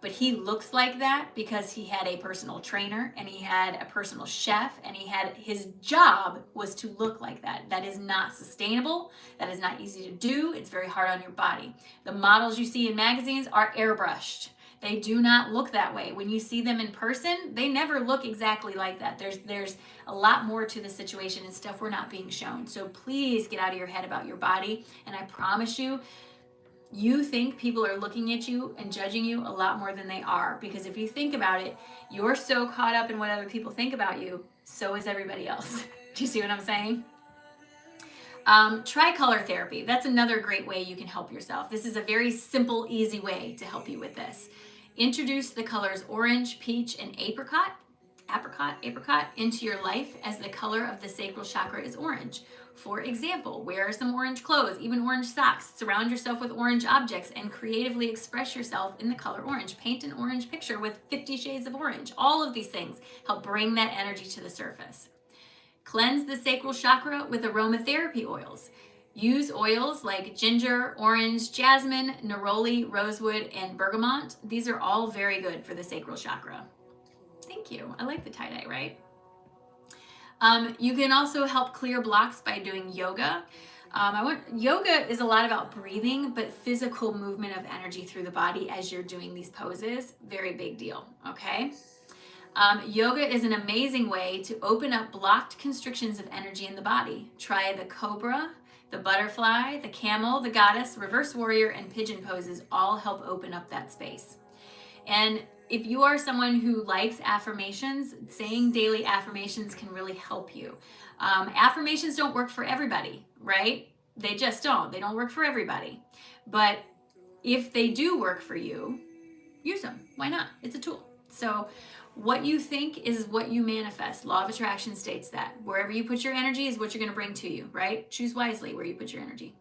S1: But he looks like that because he had a personal trainer and he had a personal chef, and his job was to look like that. That is not sustainable. That is not easy to do. It's very hard on your body. The models you see in magazines are airbrushed. They do not look that way. When you see them in person, they never look exactly like that. There's a lot more to the situation and stuff we're not being shown. So please get out of your head about your body. And I promise you, you think people are looking at you and judging you a lot more than they are. Because if you think about it, you're so caught up in what other people think about you, so is everybody else. Do you see what I'm saying? Try color therapy. That's another great way you can help yourself. This is a very simple, easy way to help you with this. Introduce the colors orange, peach, and apricot apricot into your life as the color of the sacral chakra is orange. For example, wear some orange clothes, even orange socks. Surround yourself with orange objects and creatively express yourself in the color orange. Paint an orange picture with 50 shades of orange. All of these things help bring that energy to the surface. Cleanse the sacral chakra with aromatherapy oils. Use oils like ginger, orange, jasmine, neroli, rosewood, and bergamot. These are all very good for the sacral chakra. Thank you. I like the tie-dye, right? You can also help clear blocks by doing yoga. Yoga is a lot about breathing, but physical movement of energy through the body as you're doing these poses, very big deal, okay? Yoga is an amazing way to open up blocked constrictions of energy in the body. Try the cobra, the butterfly, the camel, the goddess, reverse warrior, and pigeon poses all help open up that space. And if you are someone who likes affirmations, saying daily affirmations can really help you. Affirmations don't work for everybody, right? They just don't. They don't work for everybody. But if they do work for you, use them. Why not? It's a tool. So what you think is what you manifest. Law of attraction states that. Wherever you put your energy is what you're going to bring to you, right? Choose wisely where you put your energy.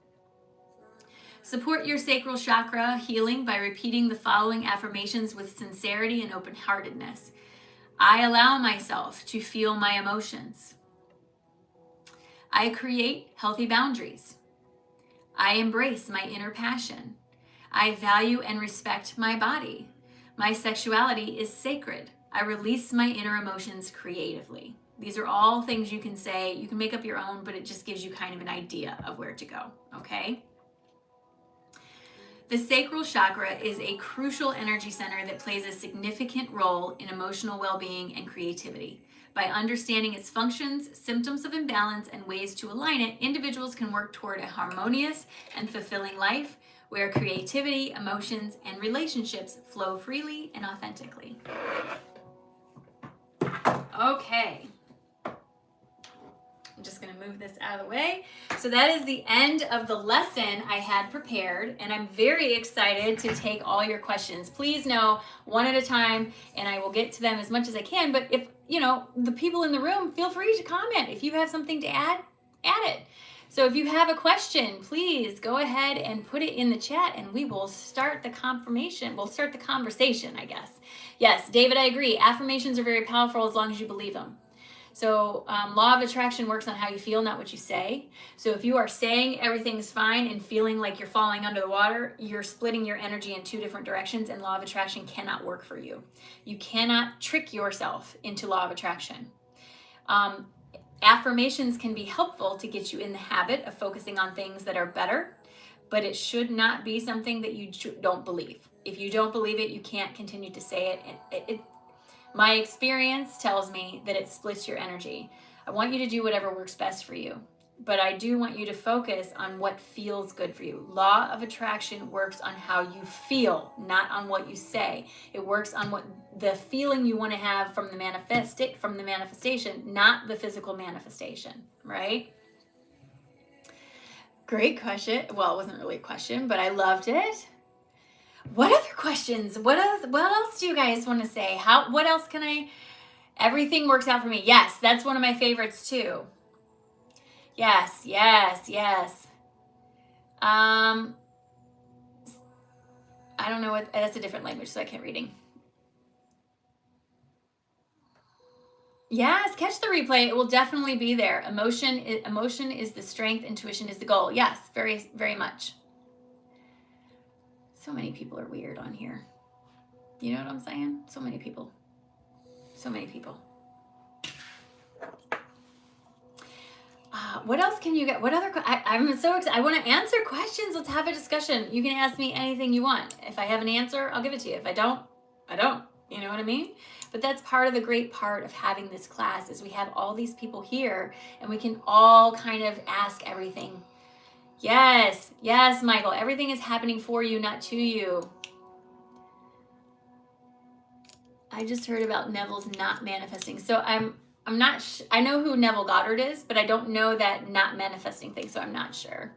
S1: Support your sacral chakra healing by repeating the following affirmations with sincerity and open-heartedness. I allow myself to feel my emotions. I create healthy boundaries. I embrace my inner passion. I value and respect my body. My sexuality is sacred. I release my inner emotions creatively. These are all things you can say. You can make up your own, but it just gives you kind of an idea of where to go, okay? The sacral chakra is a crucial energy center that plays a significant role in emotional well-being and creativity. By understanding its functions, symptoms of imbalance, and ways to align it, individuals can work toward a harmonious and fulfilling life where creativity, emotions, and relationships flow freely and authentically. Okay. I'm just going to move this out of the way. So that is the end of the lesson I had prepared, and I'm very excited to take all your questions. Please know one at a time, and I will get to them as much as I can. But if, the people in the room, feel free to comment. If you have something to add it. So if you have a question, please go ahead and put it in the chat, and we will start the confirmation. We'll start the conversation, I guess. Yes, David, I agree. Affirmations are very powerful as long as you believe them. So law of attraction works on how you feel, not what you say. So if you are saying everything's fine and feeling like you're falling under the water, you're splitting your energy in two different directions, and law of attraction cannot work for you. You cannot trick yourself into law of attraction. Affirmations can be helpful to get you in the habit of focusing on things that are better, but it should not be something that you don't believe. If you don't believe it, you can't continue to say it. My experience tells me that it splits your energy. I want you to do whatever works best for you, but I do want you to focus on what feels good for you. Law of attraction works on how you feel, not on what you say. It works on what the feeling you want to have from the manifestation, not the physical manifestation, right? Great question. Well, it wasn't really a question, but I loved it. What other questions? What else do you guys want to say? What else can I? Everything works out for me. Yes, that's one of my favorites too. Yes. I don't know what, that's a different language, so I can't reading. Yes, catch the replay. It will definitely be there. Emotion is the strength, intuition is the goal. Yes, very, very much. So many people are weird on here. You know what I'm saying? So many people. What else can you get? What other? I'm so excited. I want to answer questions. Let's have a discussion. You can ask me anything you want. If I have an answer, I'll give it to you. If I don't, I don't. You know what I mean? But that's part of the great part of having this class is we have all these people here and we can all kind of ask everything. Yes, Michael. Everything is happening for you, not to you. I just heard about Neville's not manifesting. So I'm not, I know who Neville Goddard is, but I don't know that not manifesting thing, so I'm not sure.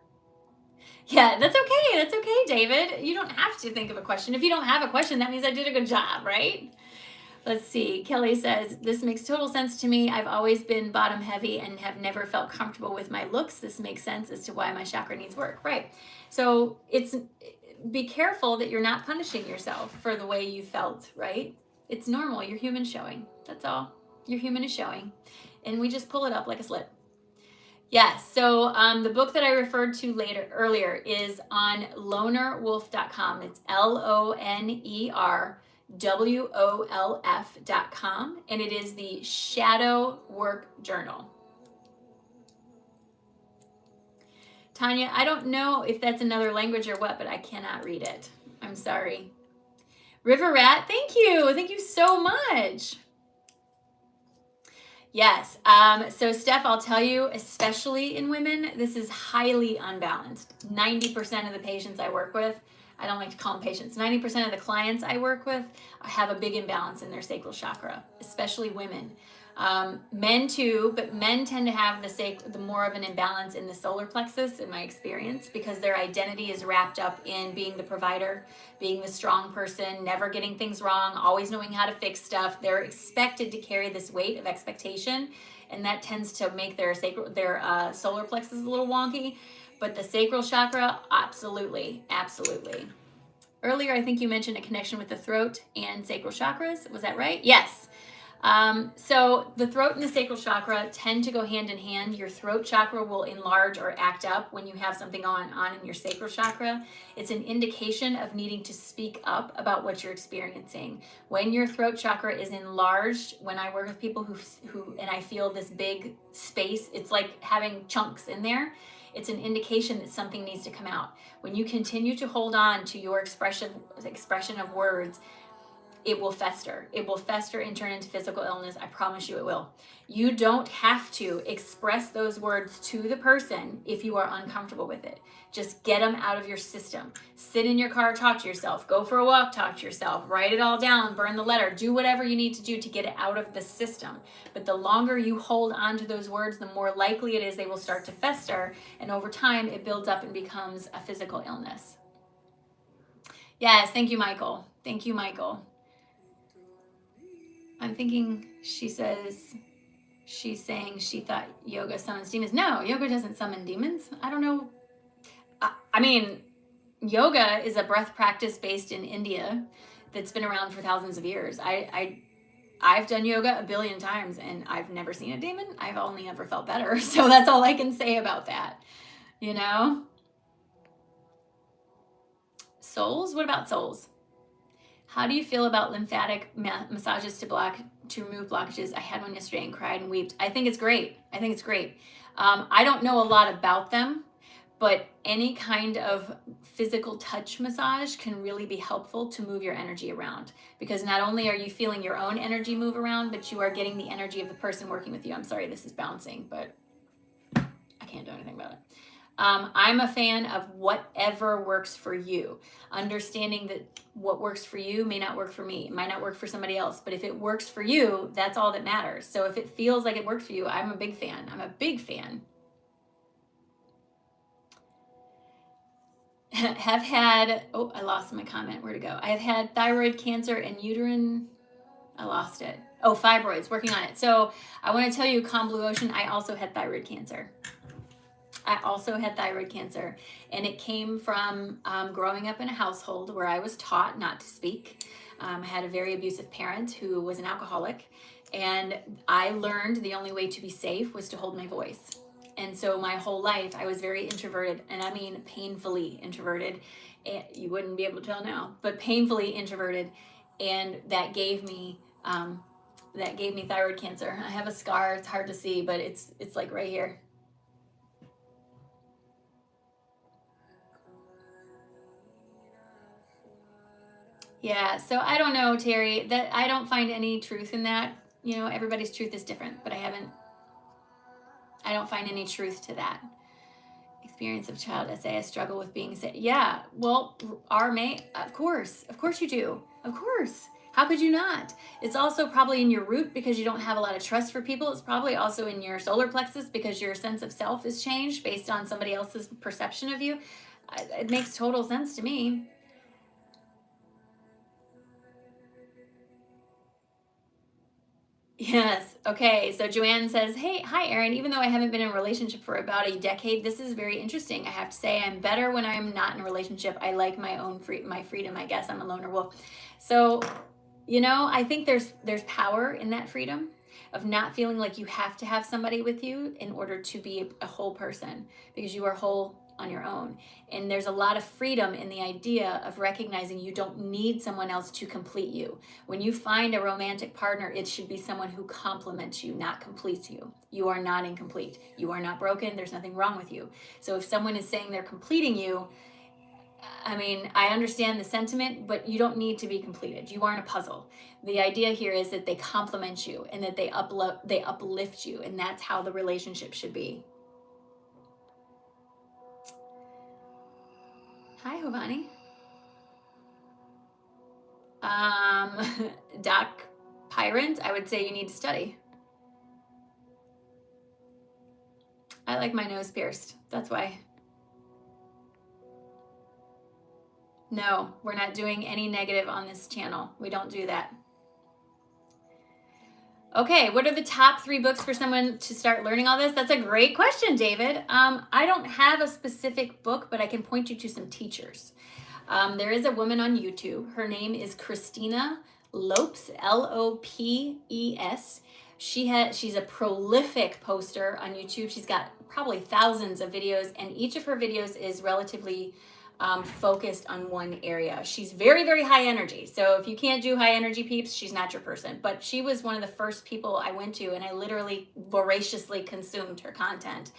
S1: Yeah, that's okay, David. You don't have to think of a question. If you don't have a question, that means I did a good job, right? Let's see. Kelly says, this makes total sense to me. I've always been bottom heavy and have never felt comfortable with my looks. This makes sense as to why my chakra needs work. Right. So be careful that you're not punishing yourself for the way you felt, right? It's normal. Your human showing. That's all. Your human is showing. And we just pull it up like a slit. Yes. So the book that I referred to earlier is on lonerwolf.com. It's LONERWOLF.com. And it is the Shadow Work Journal. Tanya, I don't know if that's another language or what, but I cannot read it. I'm sorry. River Rat, thank you. Thank you so much. Yes. So Steph, I'll tell you, especially in women, this is highly unbalanced. 90% of the patients I work with, I don't like to call them patients, 90% of the clients I work with have a big imbalance in their sacral chakra, especially women. Men too, but men tend to have the more of an imbalance in the solar plexus, in my experience, because their identity is wrapped up in being the provider, being the strong person, never getting things wrong, always knowing how to fix stuff. They're expected to carry this weight of expectation, and that tends to make their solar plexus a little wonky. But the sacral chakra, absolutely, absolutely. Earlier, I think you mentioned a connection with the throat and sacral chakras. Was that right? Yes. So the throat and the sacral chakra tend to go hand in hand. Your throat chakra will enlarge or act up when you have something going on in your sacral chakra. It's an indication of needing to speak up about what you're experiencing. When your throat chakra is enlarged, when I work with people who and I feel this big space, it's like having chunks in there. It's an indication that something needs to come out. When you continue to hold on to your expression of words, it will fester. It will fester and turn into physical illness. I promise you it will. You don't have to express those words to the person if you are uncomfortable with it. Just get them out of your system. Sit in your car, talk to yourself. Go for a walk, talk to yourself. Write it all down, burn the letter. Do whatever you need to do to get it out of the system. But the longer you hold on to those words, the more likely it is they will start to fester. And over time, it builds up and becomes a physical illness. Yes, thank you, Michael. Thank you, Michael. I'm thinking she's saying she thought yoga summons demons. No, yoga doesn't summon demons. I don't know. I mean, yoga is a breath practice based in India that's been around for thousands of years. I've done yoga a billion times and I've never seen a demon. I've only ever felt better. So that's all I can say about that. You know? Souls? What about souls? How do you feel about lymphatic massages to remove blockages? I had one yesterday and cried and wept. I think it's great. I don't know a lot about them, but any kind of physical touch massage can really be helpful to move your energy around, because not only are you feeling your own energy move around, but you are getting the energy of the person working with you. I'm sorry, this is bouncing, but I can't do anything about it. I'm a fan of whatever works for you. Understanding that what works for you may not work for me. It might not work for somebody else. But if it works for you, that's all that matters. So if it feels like it works for you, I'm a big fan. Have had, I lost my comment. Where'd it go? I have had thyroid cancer and uterine, I lost it. Oh, fibroids, working on it. So I want to tell you, calm blue ocean, I also had thyroid cancer. And it came from growing up in a household where I was taught not to speak. I had a very abusive parent who was an alcoholic, and I learned the only way to be safe was to hold my voice. And so my whole life I was very introverted, and I mean painfully introverted. You wouldn't be able to tell now, but painfully introverted, and that gave me thyroid cancer. I have a scar. It's hard to see, but it's like right here. Yeah, so I don't know, Terry, that I don't find any truth in that. You know, everybody's truth is different, but I don't find any truth to that. Experience of child SAS, struggle with being sick. Yeah, well, of course you do. Of course. How could you not? It's also probably in your root because you don't have a lot of trust for people. It's probably also in your solar plexus because your sense of self is changed based on somebody else's perception of you. It makes total sense to me. Yes. Okay. So Joanne says, "Hey, hi, Erin. Even though I haven't been in a relationship for about a decade, this is very interesting. I have to say, I'm better when I'm not in a relationship. I like my own my freedom. I guess I'm a loner wolf." So, I think there's power in that freedom of not feeling like you have to have somebody with you in order to be a whole person, because you are whole on your own. And there's a lot of freedom in the idea of recognizing you don't need someone else to complete you. When you find a romantic partner, it should be someone who complements you, not completes you. You are not incomplete. You are not broken. There's nothing wrong with you. So if someone is saying they're completing you, I mean, I understand the sentiment, but you don't need to be completed. You aren't a puzzle. The idea here is that they complement you and that they uplift you, and that's how the relationship should be. Hi, Hovani. Doc Pyrant, I would say you need to study. I like my nose pierced. That's why. No, we're not doing any negative on this channel. We don't do that. Okay, what are the top 3 books for someone to start learning all this? That's a great question, David. I don't have a specific book, but I can point you to some teachers. There is a woman on YouTube. Her name is Christina Lopes, Lopes. She's a prolific poster on YouTube. She's got probably thousands of videos, and each of her videos is relatively focused on one area. She's very, very high energy. So if you can't do high energy, peeps, she's not your person. But she was one of the first people I went to, and I literally voraciously consumed her content.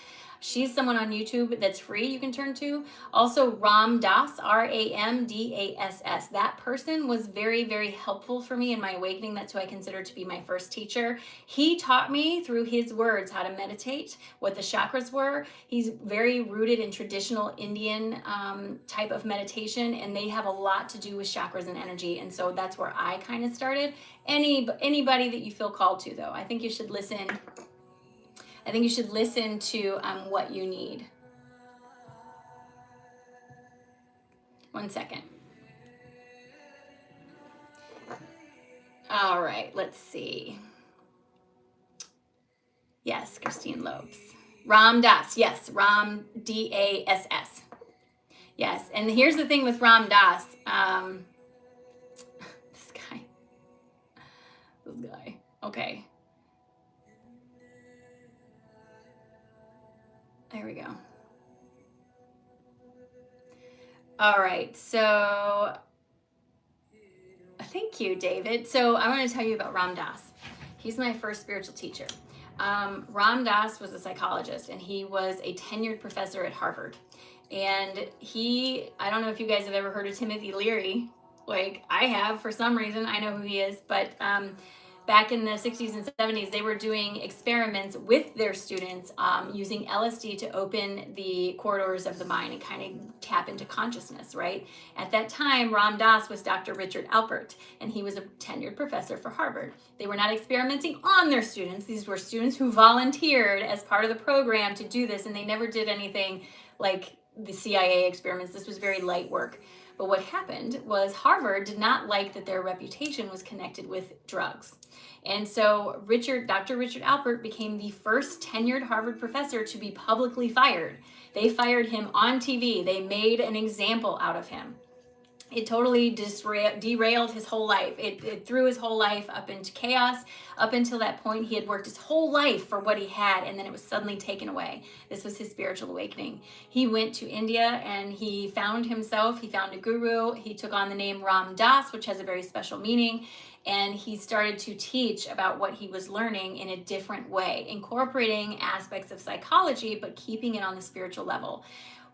S1: She's someone on YouTube that's free you can turn to. Also, Ram Dass, Ramdass. That person was very, very helpful for me in my awakening. That's who I consider to be my first teacher. He taught me through his words how to meditate, what the chakras were. He's very rooted in traditional Indian type of meditation, and they have a lot to do with chakras and energy. And so that's where I kind of started. Anybody that you feel called to, though, I think you should listen. I think you should listen to what you need. One second. All right, let's see. Yes, Christine Lopes. Ram Dass. Yes, Ram Dass. Yes, and here's the thing with Ram Dass. This guy. Okay. There we go. All right, so thank you, David. So I want to tell you about Ram Dass. He's my first spiritual teacher. Ram Dass was a psychologist, and he was a tenured professor at Harvard. And I don't know if you guys have ever heard of Timothy Leary. Like I have, for some reason, I know who he is, but back in the 60s and 70s, they were doing experiments with their students using LSD to open the corridors of the mind and kind of tap into consciousness, right? At that time, Ram Dass was Dr. Richard Alpert, and he was a tenured professor for Harvard. They were not experimenting on their students. These were students who volunteered as part of the program to do this, and they never did anything like the CIA experiments. This was very light work. But what happened was Harvard did not like that their reputation was connected with drugs. And so Dr. Richard Alpert became the first tenured Harvard professor to be publicly fired. They fired him on TV. They made an example out of him. It totally derailed his whole life. It threw his whole life up into chaos. Up until that point, he had worked his whole life for what he had, and then it was suddenly taken away. This was his spiritual awakening. He went to India, and he found himself. He found a guru. He took on the name Ram Dass, which has a very special meaning, and he started to teach about what he was learning in a different way, incorporating aspects of psychology, but keeping it on the spiritual level.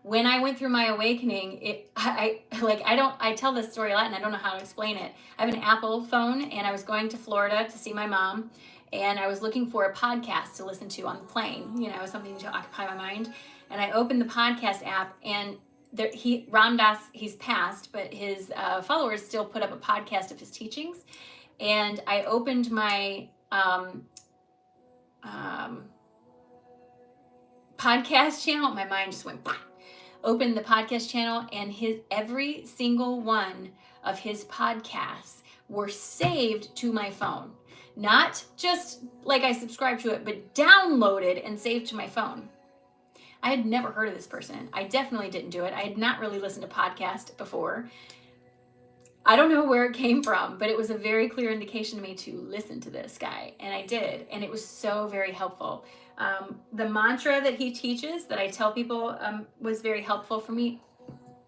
S1: When I went through my awakening, I tell this story a lot and I don't know how to explain it. I have an Apple phone, and I was going to Florida to see my mom, and I was looking for a podcast to listen to on the plane, something to occupy my mind. And I opened the podcast app, and Ram Dass, he's passed, but his followers still put up a podcast of his teachings. And I opened my podcast channel. My mind just went opened the podcast channel, and every single one of his podcasts were saved to my phone. Not just like I subscribed to it, but downloaded and saved to my phone. I had never heard of this person. I definitely didn't do it. I had not really listened to podcasts before. I don't know where it came from, but it was a very clear indication to me to listen to this guy. And I did. And it was so very helpful. The mantra that he teaches that I tell people was very helpful for me,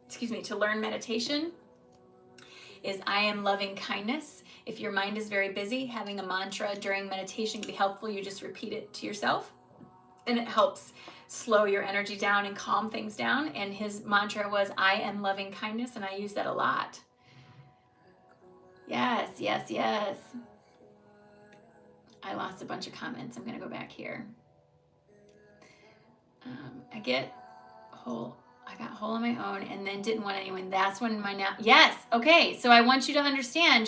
S1: to learn meditation is I am loving kindness. If your mind is very busy, having a mantra during meditation can be helpful. You just repeat it to yourself and it helps slow your energy down and calm things down. And his mantra was, I am loving kindness. And I use that a lot. Yes, yes, yes. I lost a bunch of comments. I'm going to go back here. I got whole on my own and then didn't want anyone. That's when yes. Okay. So I want you to understand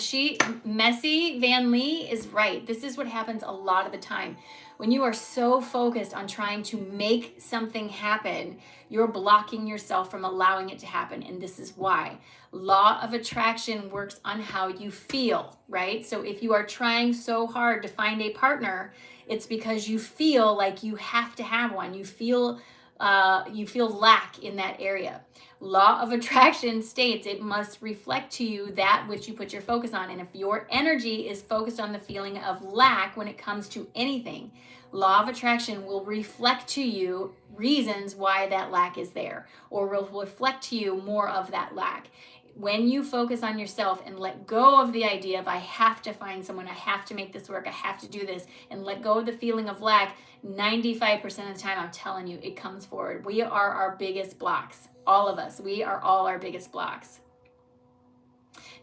S1: Messy Van Lee is right. This is what happens a lot of the time. When you are so focused on trying to make something happen, you're blocking yourself from allowing it to happen. And this is why. Law of attraction works on how you feel, right? So if you are trying so hard to find a partner, it's because you feel like you have to have one. You feel lack in that area. Law of attraction states it must reflect to you that which you put your focus on. And if your energy is focused on the feeling of lack when it comes to anything, law of attraction will reflect to you reasons why that lack is there, or will reflect to you more of that lack. When you focus on yourself and let go of the idea of I have to find someone, I have to make this work, I have to do this, and let go of the feeling of lack, 95% of the time, I'm telling you, it comes forward. We are our biggest blocks. All of us. We are all our biggest blocks.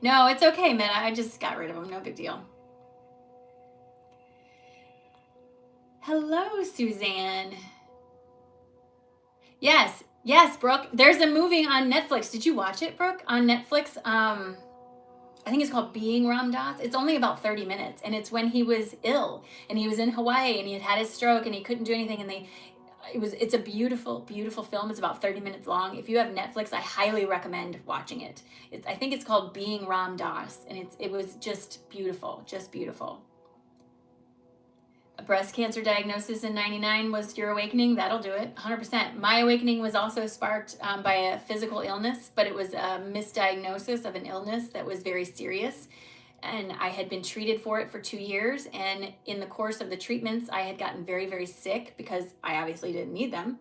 S1: No, it's okay, man. I just got rid of them. No big deal. Hello, Suzanne. Yes, Brooke. There's a movie on Netflix. Did you watch it, Brooke? On Netflix, I think it's called Being Ram Dass. It's only about 30 minutes, and it's when he was ill, and he was in Hawaii, and he had his stroke, and he couldn't do anything, and it's a beautiful, beautiful film. It's about 30 minutes long. If you have Netflix, I highly recommend watching it. I think it's called Being Ram Dass, and it was just beautiful, just beautiful. A breast cancer diagnosis in 99 was your awakening. That'll do it, 100%. My awakening was also sparked by a physical illness, but it was a misdiagnosis of an illness that was very serious. And I had been treated for it for 2 years. And in the course of the treatments, I had gotten very, very sick because I obviously didn't need them.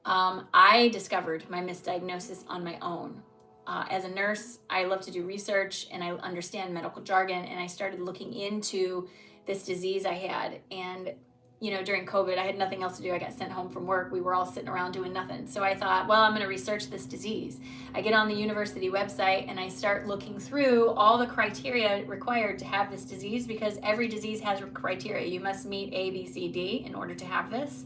S1: I discovered my misdiagnosis on my own. As a nurse, I love to do research and I understand medical jargon. And I started looking into this disease I had. And, during COVID, I had nothing else to do. I got sent home from work. We were all sitting around doing nothing. So I thought, well, I'm going to research this disease. I get on the university website and I start looking through all the criteria required to have this disease, because every disease has criteria. You must meet A, B, C, D in order to have this.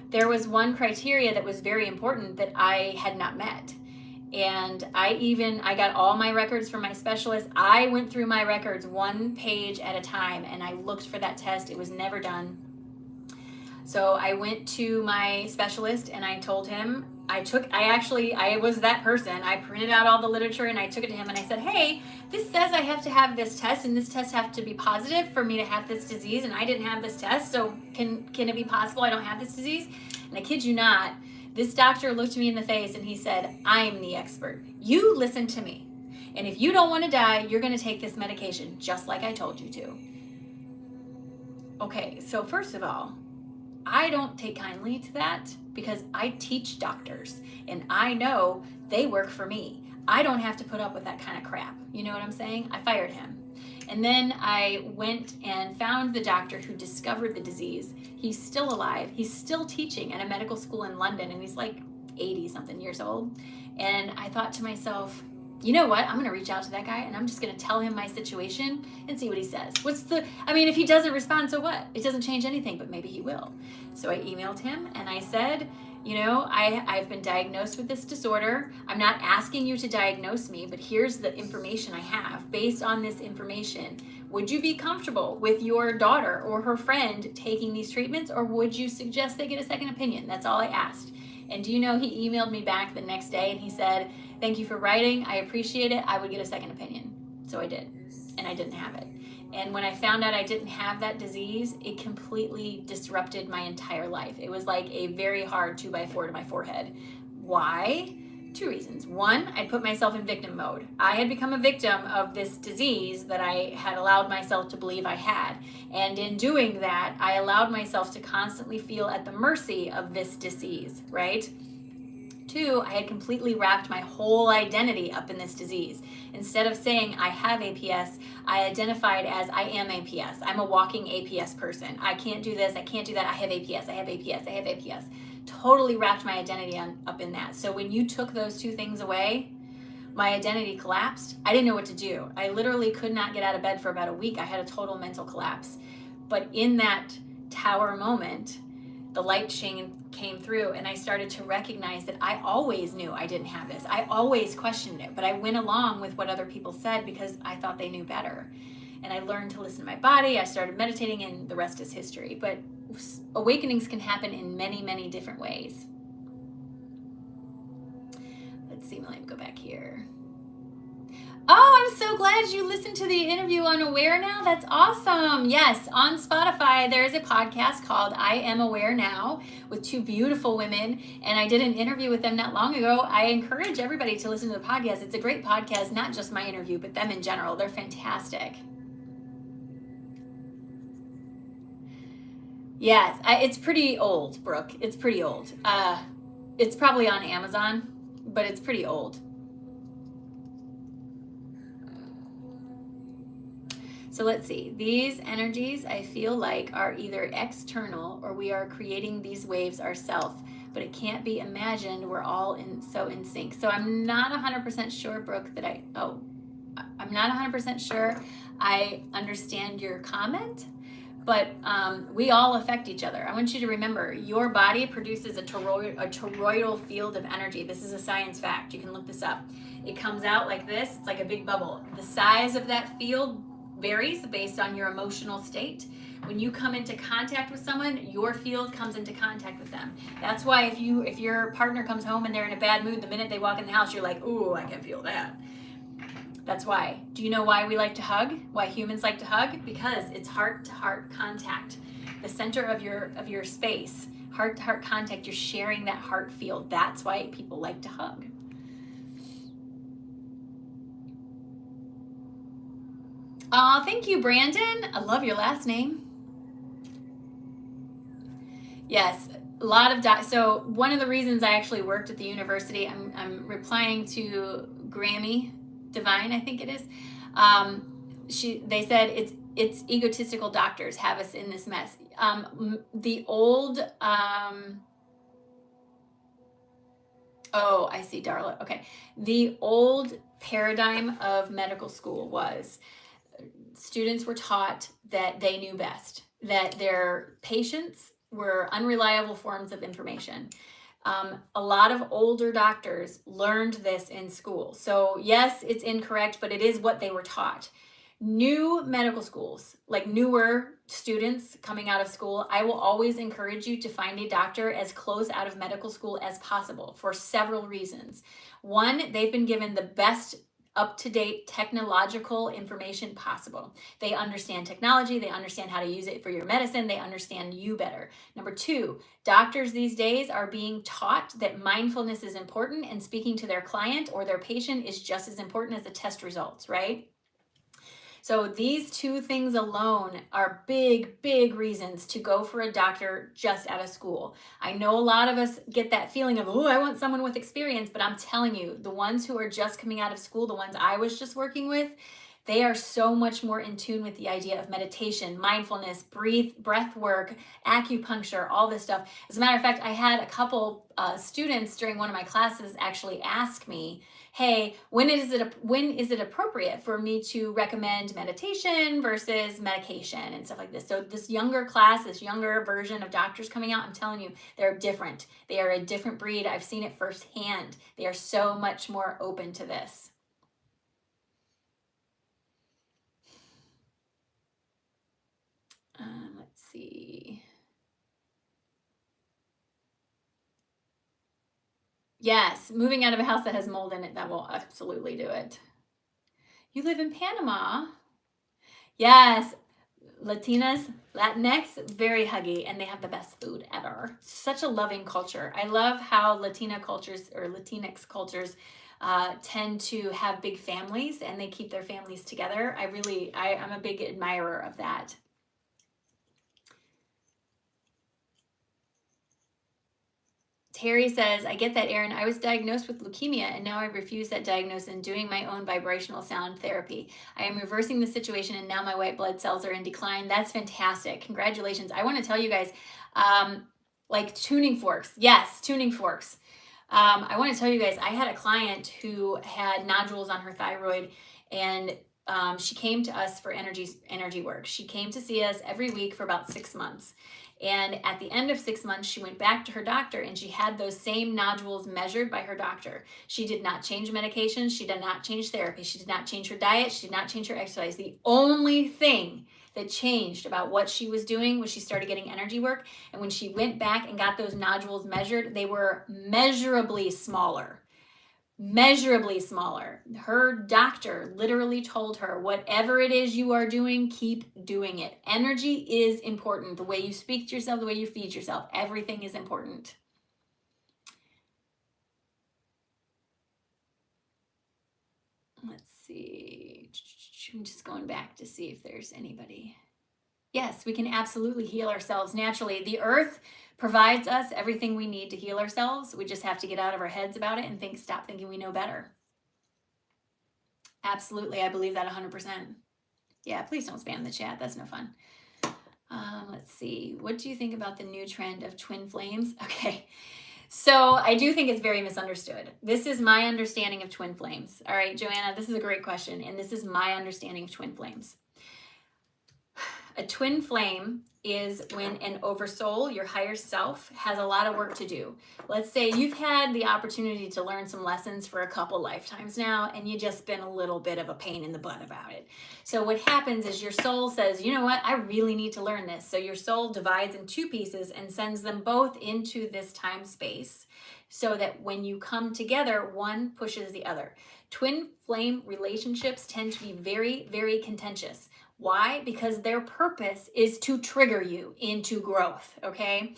S1: There was one criteria that was very important that I had not met. And I got all my records from my specialist. I went through my records one page at a time and I looked for that test. It was never done. So I went to my specialist and I told him, I was that person. I printed out all the literature and I took it to him and I said, hey, this says I have to have this test and this test have to be positive for me to have this disease, and I didn't have this test. So can it be possible I don't have this disease? And I kid you not, this doctor looked me in the face and he said, I'm the expert. You listen to me. And if you don't want to die, you're going to take this medication just like I told you to. Okay, so first of all, I don't take kindly to that because I teach doctors and I know they work for me. I don't have to put up with that kind of crap. You know what I'm saying? I fired him. And then I went and found the doctor who discovered the disease. He's still alive. He's still teaching at a medical school in London, and he's like 80 something years old. And I thought to myself, you know what? I'm going to reach out to that guy and I'm just going to tell him my situation and see what he says. If he doesn't respond, so what? It doesn't change anything, but maybe he will. So I emailed him and I said, I've been diagnosed with this disorder. I'm not asking you to diagnose me, but here's the information I have. Based on this information, would you be comfortable with your daughter or her friend taking these treatments, or would you suggest they get a second opinion? That's all I asked. And do you know, he emailed me back the next day and he said, thank you for writing. I appreciate it. I would get a second opinion. So I did, and I didn't have it. And when I found out I didn't have that disease, it completely disrupted my entire life. It was like a very hard 2x4 to my forehead. Why? Two reasons. One, I put myself in victim mode. I had become a victim of this disease that I had allowed myself to believe I had. And in doing that, I allowed myself to constantly feel at the mercy of this disease, right? Two, I had completely wrapped my whole identity up in this disease. Instead of saying I have APS, I identified as I am APS. I'm a walking APS person. I can't do this, I can't do that, I have APS, I have APS, I have APS. Totally wrapped my identity up in that. So when you took those two things away, my identity collapsed. I didn't know what to do. I literally could not get out of bed for about a week. I had a total mental collapse. But in that tower moment, the light came through, and I started to recognize that I always knew I didn't have this. I always questioned it, but I went along with what other people said because I thought they knew better. And I learned to listen to my body. I started meditating, and the rest is history. But awakenings can happen in many, many different ways. Let's see, let me go back here. Oh, I'm so glad you listened to the interview on Aware Now. That's awesome. Yes, on Spotify, there's a podcast called I Am Aware Now with two beautiful women. And I did an interview with them not long ago. I encourage everybody to listen to the podcast. It's a great podcast, not just my interview, but them in general. They're fantastic. Yes, it's pretty old, Brooke. It's pretty old. It's probably on Amazon, but it's pretty old. So let's see, these energies I feel like are either external or we are creating these waves ourselves, but it can't be imagined. We're all in sync. So I'm not 100% sure, Brooke, I'm not 100% sure I understand your comment, but we all affect each other. I want you to remember your body produces a toroidal field of energy. This is a science fact. You can look this up. It comes out like this. It's like a big bubble. The size of that field varies based on your emotional state. When you come into contact with someone, your field comes into contact with them. That's why if your partner comes home and they're in a bad mood, the minute they walk in the house, you're like, ooh, I can feel that. That's why. Do you know why we like to hug? Why humans like to hug? Because it's heart-to-heart contact. The center of your space, heart-to-heart contact, you're sharing that heart field. That's why people like to hug. Thank you, Brandon. I love your last name. Yes, a lot of so one of the reasons I actually worked at the university, I'm replying to Grammy Divine, I think it is. They said it's egotistical doctors have us in this mess. The old oh, I see, Darla. Okay, the old paradigm of medical school was students were taught that they knew best, that their patients were unreliable forms of information. A lot of older doctors learned this in school. So yes, it's incorrect, but it is what they were taught. New medical schools, like newer students coming out of school, I will always encourage you to find a doctor as close out of medical school as possible for several reasons. One, they've been given the best up-to-date technological information possible. They understand technology, they understand how to use it for your medicine, they understand you better. Number two, doctors these days are being taught that mindfulness is important and speaking to their client or their patient is just as important as the test results, right? So these two things alone are big, big reasons to go for a doctor just out of school. I know a lot of us get that feeling of, oh, I want someone with experience, but I'm telling you, the ones who are just coming out of school, the ones I was just working with, they are so much more in tune with the idea of meditation, mindfulness, breath work, acupuncture, all this stuff. As a matter of fact, I had a couple students during one of my classes actually ask me, hey, when is it appropriate for me to recommend meditation versus medication and stuff like this? So this younger class, this younger version of doctors coming out, I'm telling you, they're different. They are a different breed. I've seen it firsthand. They are so much more open to this. Let's see. Yes, moving out of a house that has mold in it, that will absolutely do it. You live in Panama. Yes, Latinx, very huggy, and they have the best food ever. Such a loving culture. I love how Latina cultures or Latinx cultures tend to have big families and they keep their families together. I'm a big admirer of that. Terry says, I get that, Erin. I was diagnosed with leukemia and now I refuse that diagnosis and doing my own vibrational sound therapy. I am reversing the situation and now my white blood cells are in decline. That's fantastic. Congratulations. I want to tell you guys, like tuning forks. Yes, tuning forks. I want to tell you guys, I had a client who had nodules on her thyroid and she came to us for energy work. She came to see us every week for about 6 months. And at the end of 6 months, she went back to her doctor and she had those same nodules measured by her doctor. She did not change medications. She did not change therapy. She did not change her diet. She did not change her exercise. The only thing that changed about what she was doing was she started getting energy work. And when she went back and got those nodules measured, they were measurably smaller. Measurably smaller. Her doctor literally told her, whatever it is you are doing, keep doing it. Energy is important. The way you speak to yourself, the way you feed yourself, everything is important. Let's see. I'm just going back to see if there's anybody. Yes, we can absolutely heal ourselves naturally. The earth provides us everything we need to heal ourselves. We just have to get out of our heads about it and stop thinking we know better. Absolutely, I believe that 100%. Yeah, please don't spam the chat. That's no fun. Let's see. What do you think about the new trend of twin flames? Okay. So I do think it's very misunderstood. This is my understanding of twin flames. All right, Joanna, this is a great question. And this is my understanding of twin flames. A twin flame is when an oversoul, your higher self, has a lot of work to do. Let's say you've had the opportunity to learn some lessons for a couple lifetimes now, and you've just been a little bit of a pain in the butt about it. So what happens is your soul says, you know what, I really need to learn this. So your soul divides in two pieces and sends them both into this time space so that when you come together, one pushes the other. Twin flame relationships tend to be very, very contentious. Why? Because their purpose is to trigger you into growth, okay?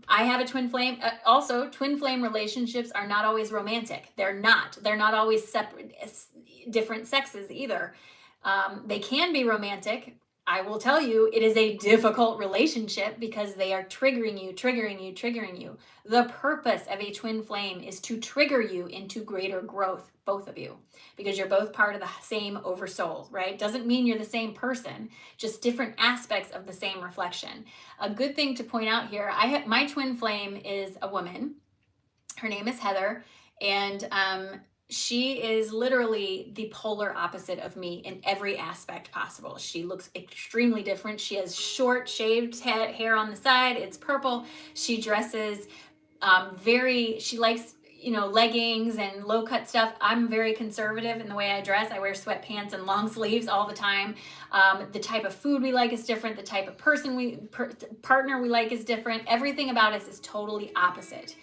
S1: I have a twin flame. Also, twin flame relationships are not always romantic. They're not. They're not always separate, different sexes either. They can be romantic. I will tell you, it is a difficult relationship because they are triggering you, triggering you, triggering you. The purpose of a twin flame is to trigger you into greater growth, both of you, because you're both part of the same oversoul, right? Doesn't mean you're the same person, just different aspects of the same reflection. A good thing to point out here, my twin flame is a woman. Her name is Heather, and she is literally the polar opposite of me in every aspect possible. She looks extremely different. She has short shaved hair on the side. It's purple. She dresses she likes, leggings and low cut stuff. I'm very conservative in the way I dress. I wear sweatpants and long sleeves all the time. The type of food we like is different. The type of partner we like is different. Everything about us is totally opposite.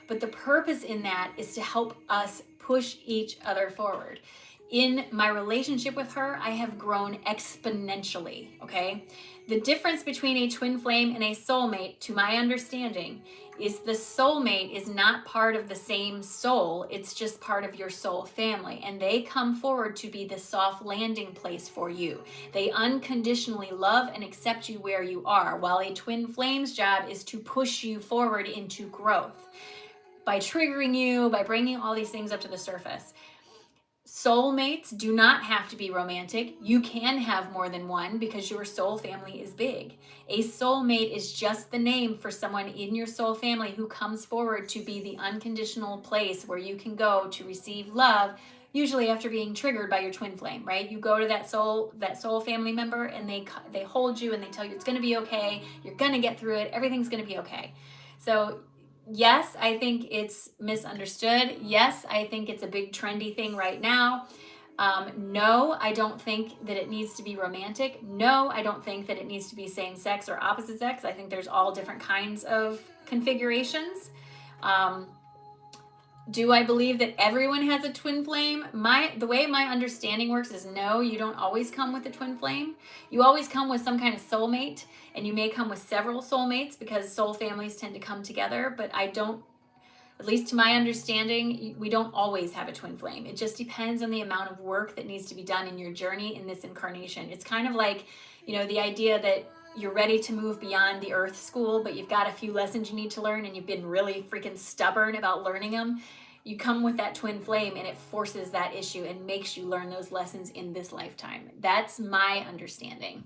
S1: But the purpose in that is to help us push each other forward. In my relationship with her, I have grown exponentially, okay? The difference between a twin flame and a soulmate, to my understanding, is the soulmate is not part of the same soul. It's just part of your soul family. And they come forward to be the soft landing place for you. They unconditionally love and accept you where you are, while a twin flame's job is to push you forward into growth by triggering you, by bringing all these things up to the surface. Soulmates do not have to be romantic. You can have more than one because your soul family is big. A soulmate is just the name for someone in your soul family who comes forward to be the unconditional place where you can go to receive love, usually after being triggered by your twin flame, right? You go to that soul family member and they hold you and they tell you it's going to be okay. You're going to get through it. Everything's going to be okay. So yes, I think it's misunderstood. Yes, I think it's a big trendy thing right now. No, I don't think that it needs to be romantic. No, I don't think that it needs to be same sex or opposite sex. I think there's all different kinds of configurations. Do I believe that everyone has a twin flame? The way my understanding works is no, you don't always come with a twin flame. You always come with some kind of soulmate, and you may come with several soulmates because soul families tend to come together, but I don't, at least to my understanding, we don't always have a twin flame. It just depends on the amount of work that needs to be done in your journey in this incarnation. It's kind of like, the idea that you're ready to move beyond the earth school, but you've got a few lessons you need to learn and you've been really freaking stubborn about learning them. You come with that twin flame and it forces that issue and makes you learn those lessons in this lifetime. That's my understanding.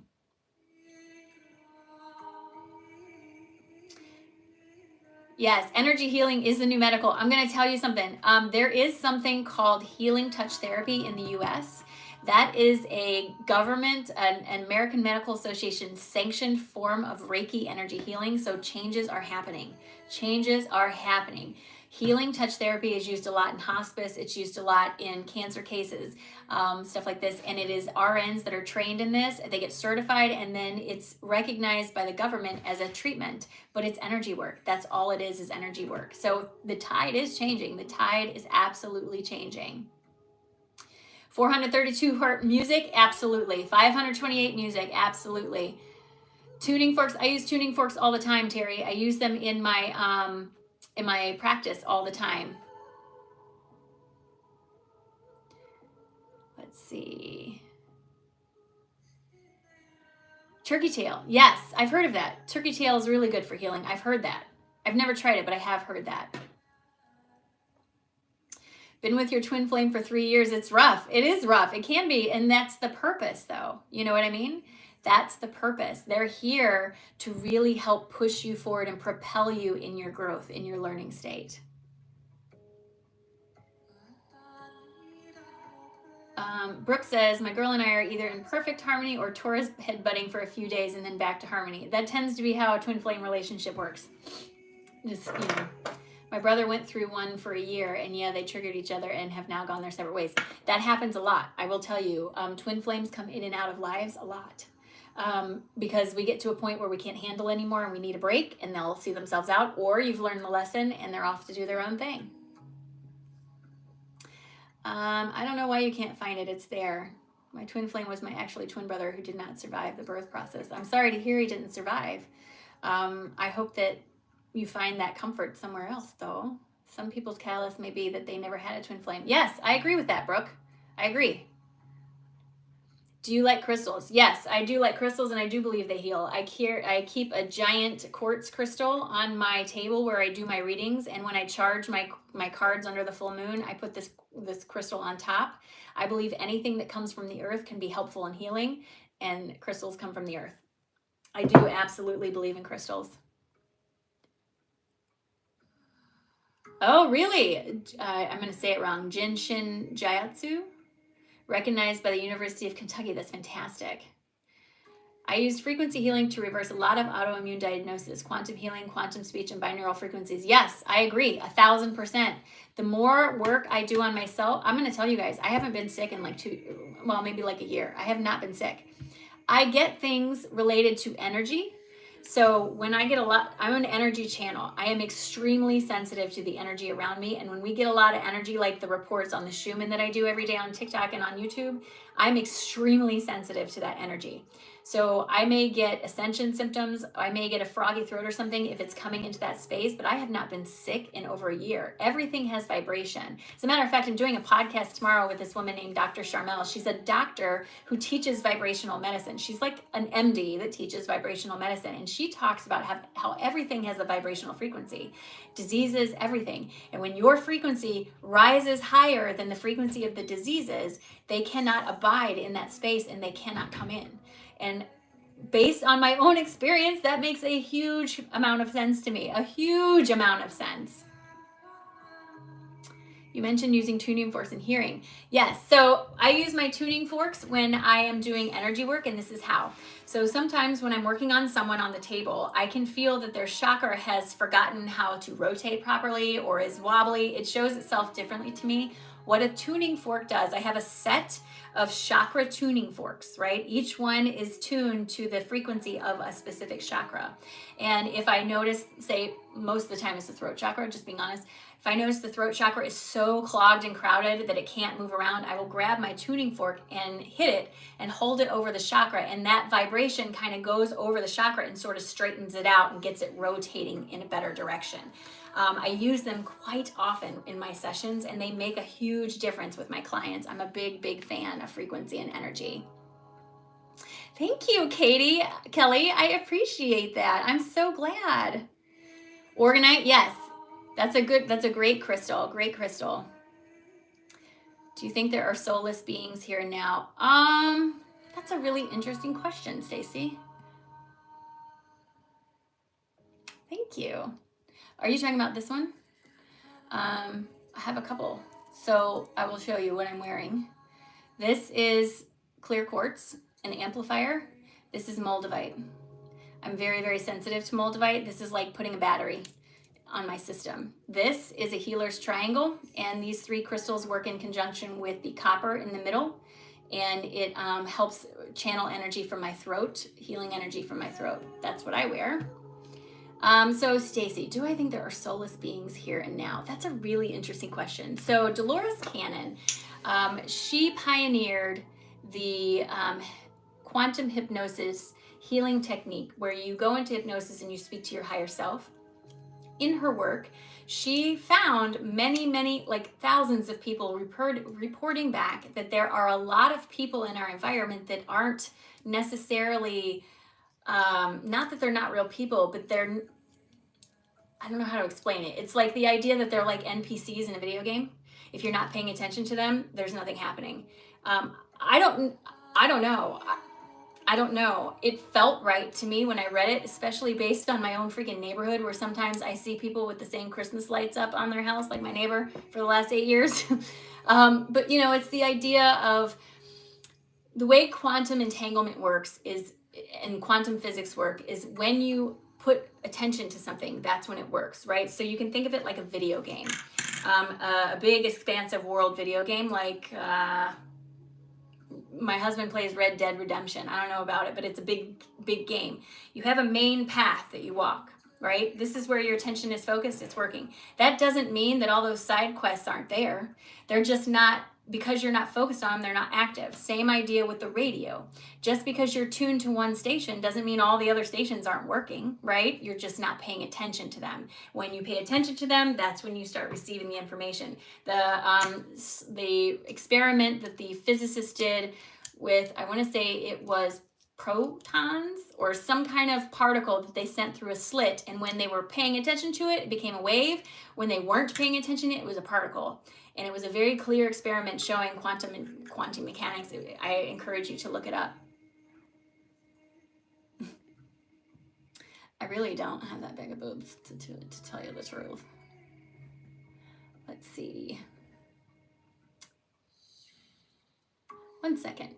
S1: Yes, energy healing is the new medical. I'm going to tell you something. There is something called healing touch therapy in the US. That is a government, an American Medical Association sanctioned form of Reiki energy healing. So changes are happening. Changes are happening. Healing touch therapy is used a lot in hospice. It's used a lot in cancer cases, stuff like this. And it is RNs that are trained in this. They get certified, and then it's recognized by the government as a treatment. But it's energy work. That's all it is energy work. So the tide is changing. The tide is absolutely changing. 432 hertz music, absolutely. 528 music, absolutely. Tuning forks, I use tuning forks all the time, Terry. I use them in my practice all the time. Let's see. Turkey tail. Yes, I've heard of that. Turkey tail is really good for healing. I've heard that. I've never tried it, but I have heard that. Been with your twin flame for 3 years. It's rough. It is rough. It can be. And that's the purpose, though. You know what I mean? That's the purpose. They're here to really help push you forward and propel you in your growth, in your learning state. Brooke says, my girl and I are either in perfect harmony or Taurus headbutting for a few days and then back to harmony. That tends to be how a twin flame relationship works. Just, my brother went through one for a year, and yeah, they triggered each other and have now gone their separate ways. That happens a lot. I will tell you, twin flames come in and out of lives a lot. Because we get to a point where we can't handle anymore and we need a break, and they'll see themselves out, or you've learned the lesson and they're off to do their own thing. I don't know why you can't find it. It's there. My twin flame was my actually twin brother who did not survive the birth process. I'm sorry to hear he didn't survive. I hope that you find that comfort somewhere else, though. Some people's catalyst may be that they never had a twin flame. Yes, I agree with that, Brooke. I agree. Do you like crystals? Yes, I do like crystals, and I do believe they heal. I keep a giant quartz crystal on my table where I do my readings, and when I charge my cards under the full moon, I put this crystal on top. I believe anything that comes from the earth can be helpful in healing, and crystals come from the earth. I do absolutely believe in crystals. Oh, really? I'm going to say it wrong. Jinshin Jyatsu? Recognized by the University of Kentucky. That's fantastic. I used frequency healing to reverse a lot of autoimmune diagnosis, quantum healing, quantum speech, and binaural frequencies. Yes, I agree, 1,000%. The more work I do on myself, I'm going to tell you guys, I haven't been sick in maybe like a year. I have not been sick. I get things related to energy. So when I get I'm an energy channel. I am extremely sensitive to the energy around me. And when we get a lot of energy, like the reports on the Schumann that I do every day on TikTok and on YouTube, I'm extremely sensitive to that energy. So I may get ascension symptoms. I may get a froggy throat or something if it's coming into that space, but I have not been sick in over a year. Everything has vibration. As a matter of fact, I'm doing a podcast tomorrow with this woman named Dr. Charmel. She's a doctor who teaches vibrational medicine. She's like an MD that teaches vibrational medicine. And she talks about how everything has a vibrational frequency, diseases, everything. And when your frequency rises higher than the frequency of the diseases, they cannot abide in that space and they cannot come in. And based on my own experience, that makes a huge amount of sense to me, a huge amount of sense. You mentioned using tuning forks and hearing. Yes, so I use my tuning forks when I am doing energy work, and this is how. So sometimes when I'm working on someone on the table, I can feel that their chakra has forgotten how to rotate properly or is wobbly. It shows itself differently to me. What a tuning fork does, I have a set of chakra tuning forks, right? Each one is tuned to the frequency of a specific chakra. And if I notice, say, most of the time it's the throat chakra, just being honest. If I notice the throat chakra is so clogged and crowded that it can't move around, I will grab my tuning fork and hit it and hold it over the chakra. And that vibration kind of goes over the chakra and sort of straightens it out and gets it rotating in a better direction. I use them quite often in my sessions, and they make a huge difference with my clients. I'm a big, big fan of frequency and energy. Thank you, Kelly. I appreciate that. I'm so glad. Organite, yes. That's a great crystal. Great crystal. Do you think there are soulless beings here now? That's a really interesting question, Stacy. Thank you. Are you talking about this one? I have a couple. So I will show you what I'm wearing. This is clear quartz, an amplifier. This is moldavite. I'm very, very sensitive to moldavite. This is like putting a battery on my system. This is a healer's triangle, and these three crystals work in conjunction with the copper in the middle, and it helps channel energy from my throat, healing energy from my throat. That's what I wear. So Stacy, do I think there are soulless beings here and now? That's a really interesting question. So Dolores Cannon, she pioneered the quantum hypnosis healing technique where you go into hypnosis and you speak to your higher self. In her work, she found many, like thousands of people reporting back that there are a lot of people in our environment that aren't necessarily, not that they're not real people, but they're, I don't know how to explain it. It's like the idea that they're like NPCs in a video game. If you're not paying attention to them, there's nothing happening. I don't know. I don't know. It felt right to me when I read it, especially based on my own freaking neighborhood, where sometimes I see people with the same Christmas lights up on their house, like my neighbor for the last 8 years. But you know, it's the idea of the way quantum entanglement works is, and quantum physics work is, when you put attention to something, that's when it works, right? So you can think of it like a video game, a big expansive world video game, like my husband plays Red Dead Redemption. I don't know about it, but it's a big game. You have a main path that you walk, right? This is where your attention is focused. It's working. That doesn't mean that all those side quests aren't there. They're just not, because you're not focused on them, they're not active. Same idea with the radio. Just because you're tuned to one station doesn't mean all the other stations aren't working, right? You're just not paying attention to them. When you pay attention to them, that's when you start receiving the information. The experiment that the physicist did with, I want to say it was protons or some kind of particle that they sent through a slit, and when they were paying attention to it, it became a wave. When they weren't paying attention, it was a particle. And it was a very clear experiment showing quantum mechanics. I encourage you to look it up. I really don't have that big of boobs to tell you the truth. Let's see. One second.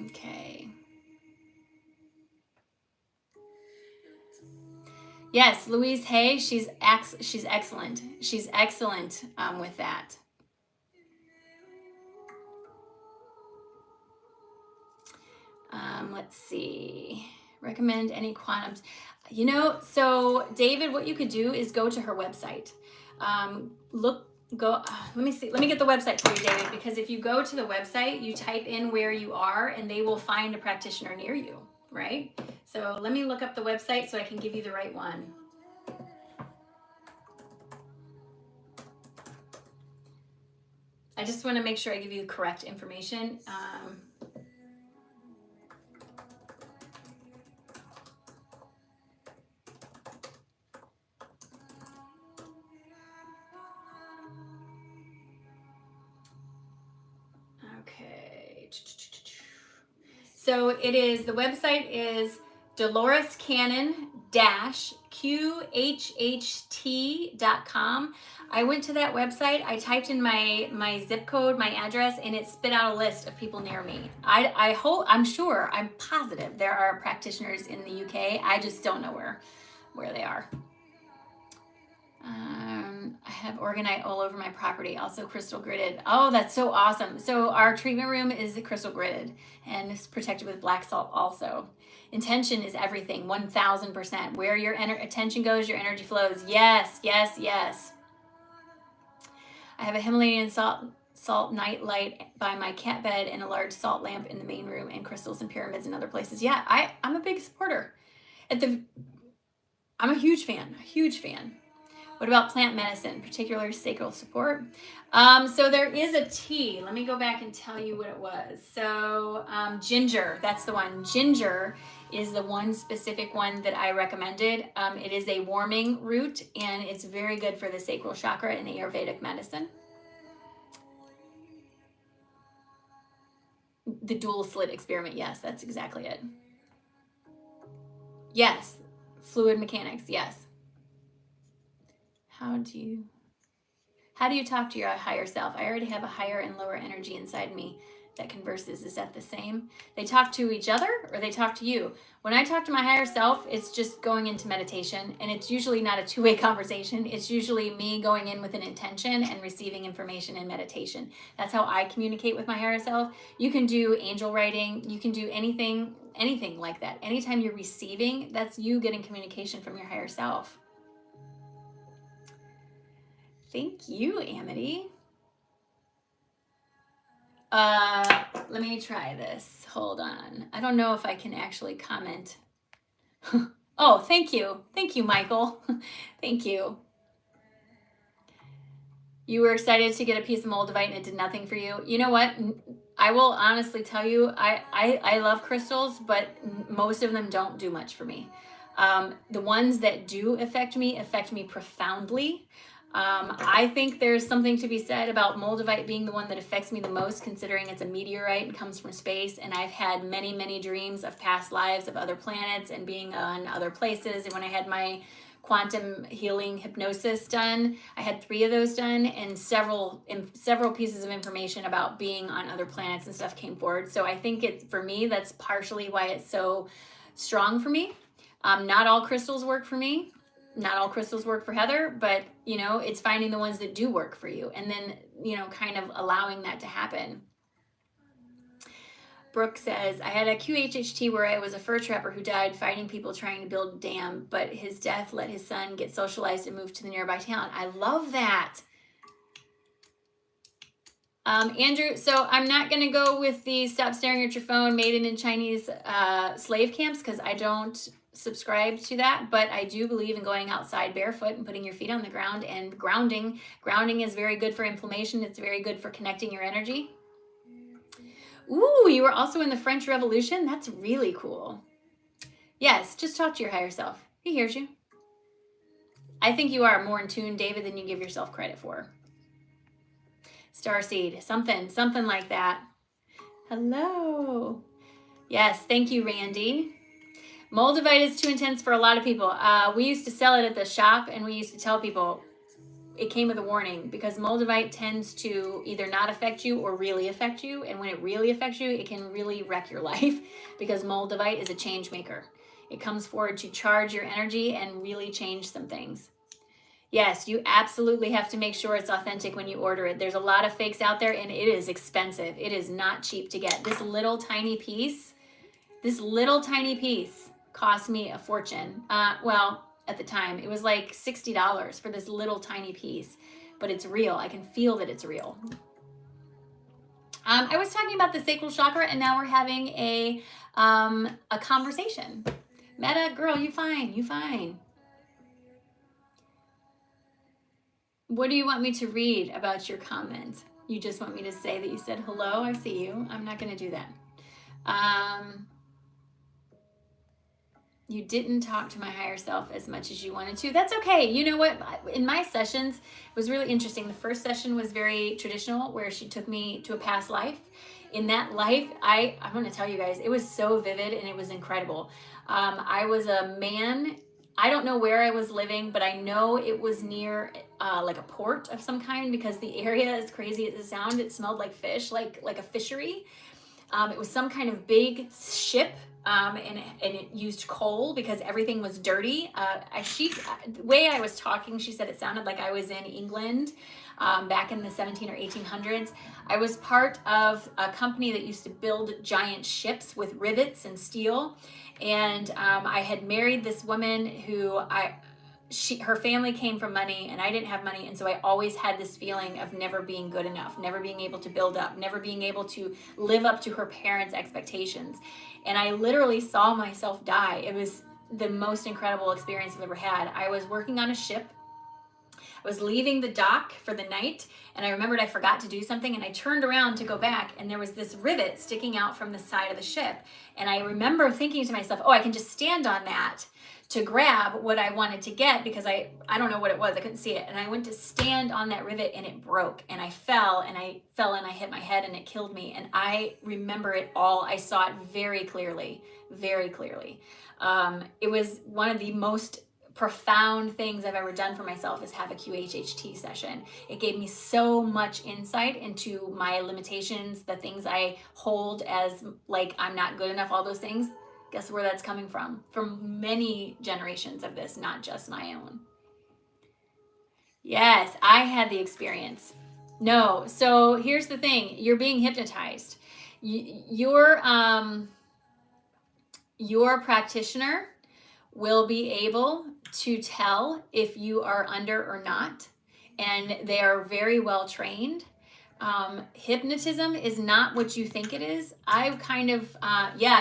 S1: Okay. Yes, Louise Hay, she's excellent. She's excellent with that. Let's see. Recommend any quantums. You know, so David, what you could do is go to her website. Let me see. Let me get the website for you, David, because if you go to the website, you type in where you are and they will find a practitioner near you, right? So let me look up the website so I can give you the right one. I just want to make sure I give you the correct information. Okay. So it is, the website is Dolores Cannon QHHT.com. I went to that website, I typed in my zip code, my address, and it spit out a list of people near me. I'm positive there are practitioners in the UK. I just don't know where they are. I have organite all over my property, also crystal gridded. Oh, that's so awesome. So our treatment room is crystal gridded and it's protected with black salt also. Intention is everything, 1000%. Where your attention goes, your energy flows. Yes, yes, yes. I have a Himalayan salt night light by my cat bed and a large salt lamp in the main room and crystals and pyramids and other places. Yeah, I'm a big supporter. I'm a huge fan, What about plant medicine, particular sacral support? So there is a tea. Let me go back and tell you what it was. So ginger, that's the one. Ginger is the one specific one that I recommended. It is a warming root and it's very good for the sacral chakra in Ayurvedic medicine. The dual slit experiment, yes, that's exactly it. Yes, fluid mechanics, yes. How do you talk to your higher self? I already have a higher and lower energy inside me that converses. Is that the same? They talk to each other or they talk to you? When I talk to my higher self, it's just going into meditation, and it's usually not a two-way conversation. It's usually me going in with an intention and receiving information in meditation. That's how I communicate with my higher self. You can do angel writing. You can do anything like that. Anytime you're receiving, that's you getting communication from your higher self. Thank you, Amity. Let me try this. Hold on. I don't know if I can actually comment. Oh, thank you. Thank you, Michael. Thank you. You were excited to get a piece of moldavite and it did nothing for you. You know what? I will honestly tell you, I love crystals, but most of them don't do much for me. The ones that do affect me profoundly. I think there's something to be said about moldavite being the one that affects me the most, considering it's a meteorite and comes from space. And I've had many, many dreams of past lives of other planets and being on other places. And when I had my quantum healing hypnosis done, I had 3 of those done, and several pieces of information about being on other planets and stuff came forward. So I think for me, that's partially why it's so strong for me. Not all crystals work for me. Not all crystals work for Heather, but it's finding the ones that do work for you and then, kind of allowing that to happen. Brooke says, I had a QHHT where I was a fur trapper who died fighting people trying to build a dam, but his death let his son get socialized and move to the nearby town. I love that. Andrew, so I'm not going to go with the stop staring at your phone made in Chinese slave camps because I don't subscribe to that, but I do believe in going outside barefoot and putting your feet on the ground and grounding. Grounding is very good for inflammation. It's very good for connecting your energy. Ooh, you were also in the French Revolution? That's really cool. Yes, just talk to your higher self. He hears you. I think you are more in tune, David, than you give yourself credit for. Starseed, something like that. Hello. Yes, thank you, Randy. Moldavite is too intense for a lot of people. We used to sell it at the shop, and we used to tell people it came with a warning because moldavite tends to either not affect you or really affect you. And when it really affects you, it can really wreck your life because moldavite is a change maker. It comes forward to charge your energy and really change some things. Yes, you absolutely have to make sure it's authentic when you order it. There's a lot of fakes out there and it is expensive. It is not cheap to get. This little tiny piece cost me a fortune. Well, at the time, it was like $60 for this little tiny piece, but it's real. I can feel that it's real. I was talking about the sacral chakra, and now we're having a conversation. Meta, girl, you fine. What do you want me to read about your comment? You just want me to say that you said hello? I see you. I'm not going to do that. You didn't talk to my higher self as much as you wanted to. That's okay. You know what? In my sessions, it was really interesting. The first session was very traditional, where she took me to a past life. In that life, I want to tell you guys, it was so vivid and it was incredible. I was a man. I don't know where I was living, but I know it was near like a port of some kind, because the area, as crazy as it sounded, it smelled like fish, like a fishery. It was some kind of big ship and it used coal because everything was dirty. The way I was talking, she said it sounded like I was in England back in the 17 or 1800s. I was part of a company that used to build giant ships with rivets and steel. And I had married this woman who her family came from money and I didn't have money. And so I always had this feeling of never being good enough, never being able to build up, never being able to live up to her parents' expectations. And I literally saw myself die. It was the most incredible experience I've ever had. I was working on a ship. I was leaving the dock for the night, and I remembered I forgot to do something, and I turned around to go back, and there was this rivet sticking out from the side of the ship. And I remember thinking to myself, oh, I can just stand on that to grab what I wanted to get, because I don't know what it was. I couldn't see it. And I went to stand on that rivet, and it broke, and I fell and I hit my head, and it killed me. And I remember it all. I saw it very clearly, very clearly. It was one of the most profound things I've ever done for myself is have a QHHT session. It gave me so much insight into my limitations, the things I hold as like I'm not good enough, all those things. Guess where that's coming from? From many generations of this, not just my own. Yes, I had the experience. No, so here's the thing. You're being hypnotized. Your practitioner will be able to tell if you are under or not, and they are very well trained. Hypnotism is not what you think it is. I kind of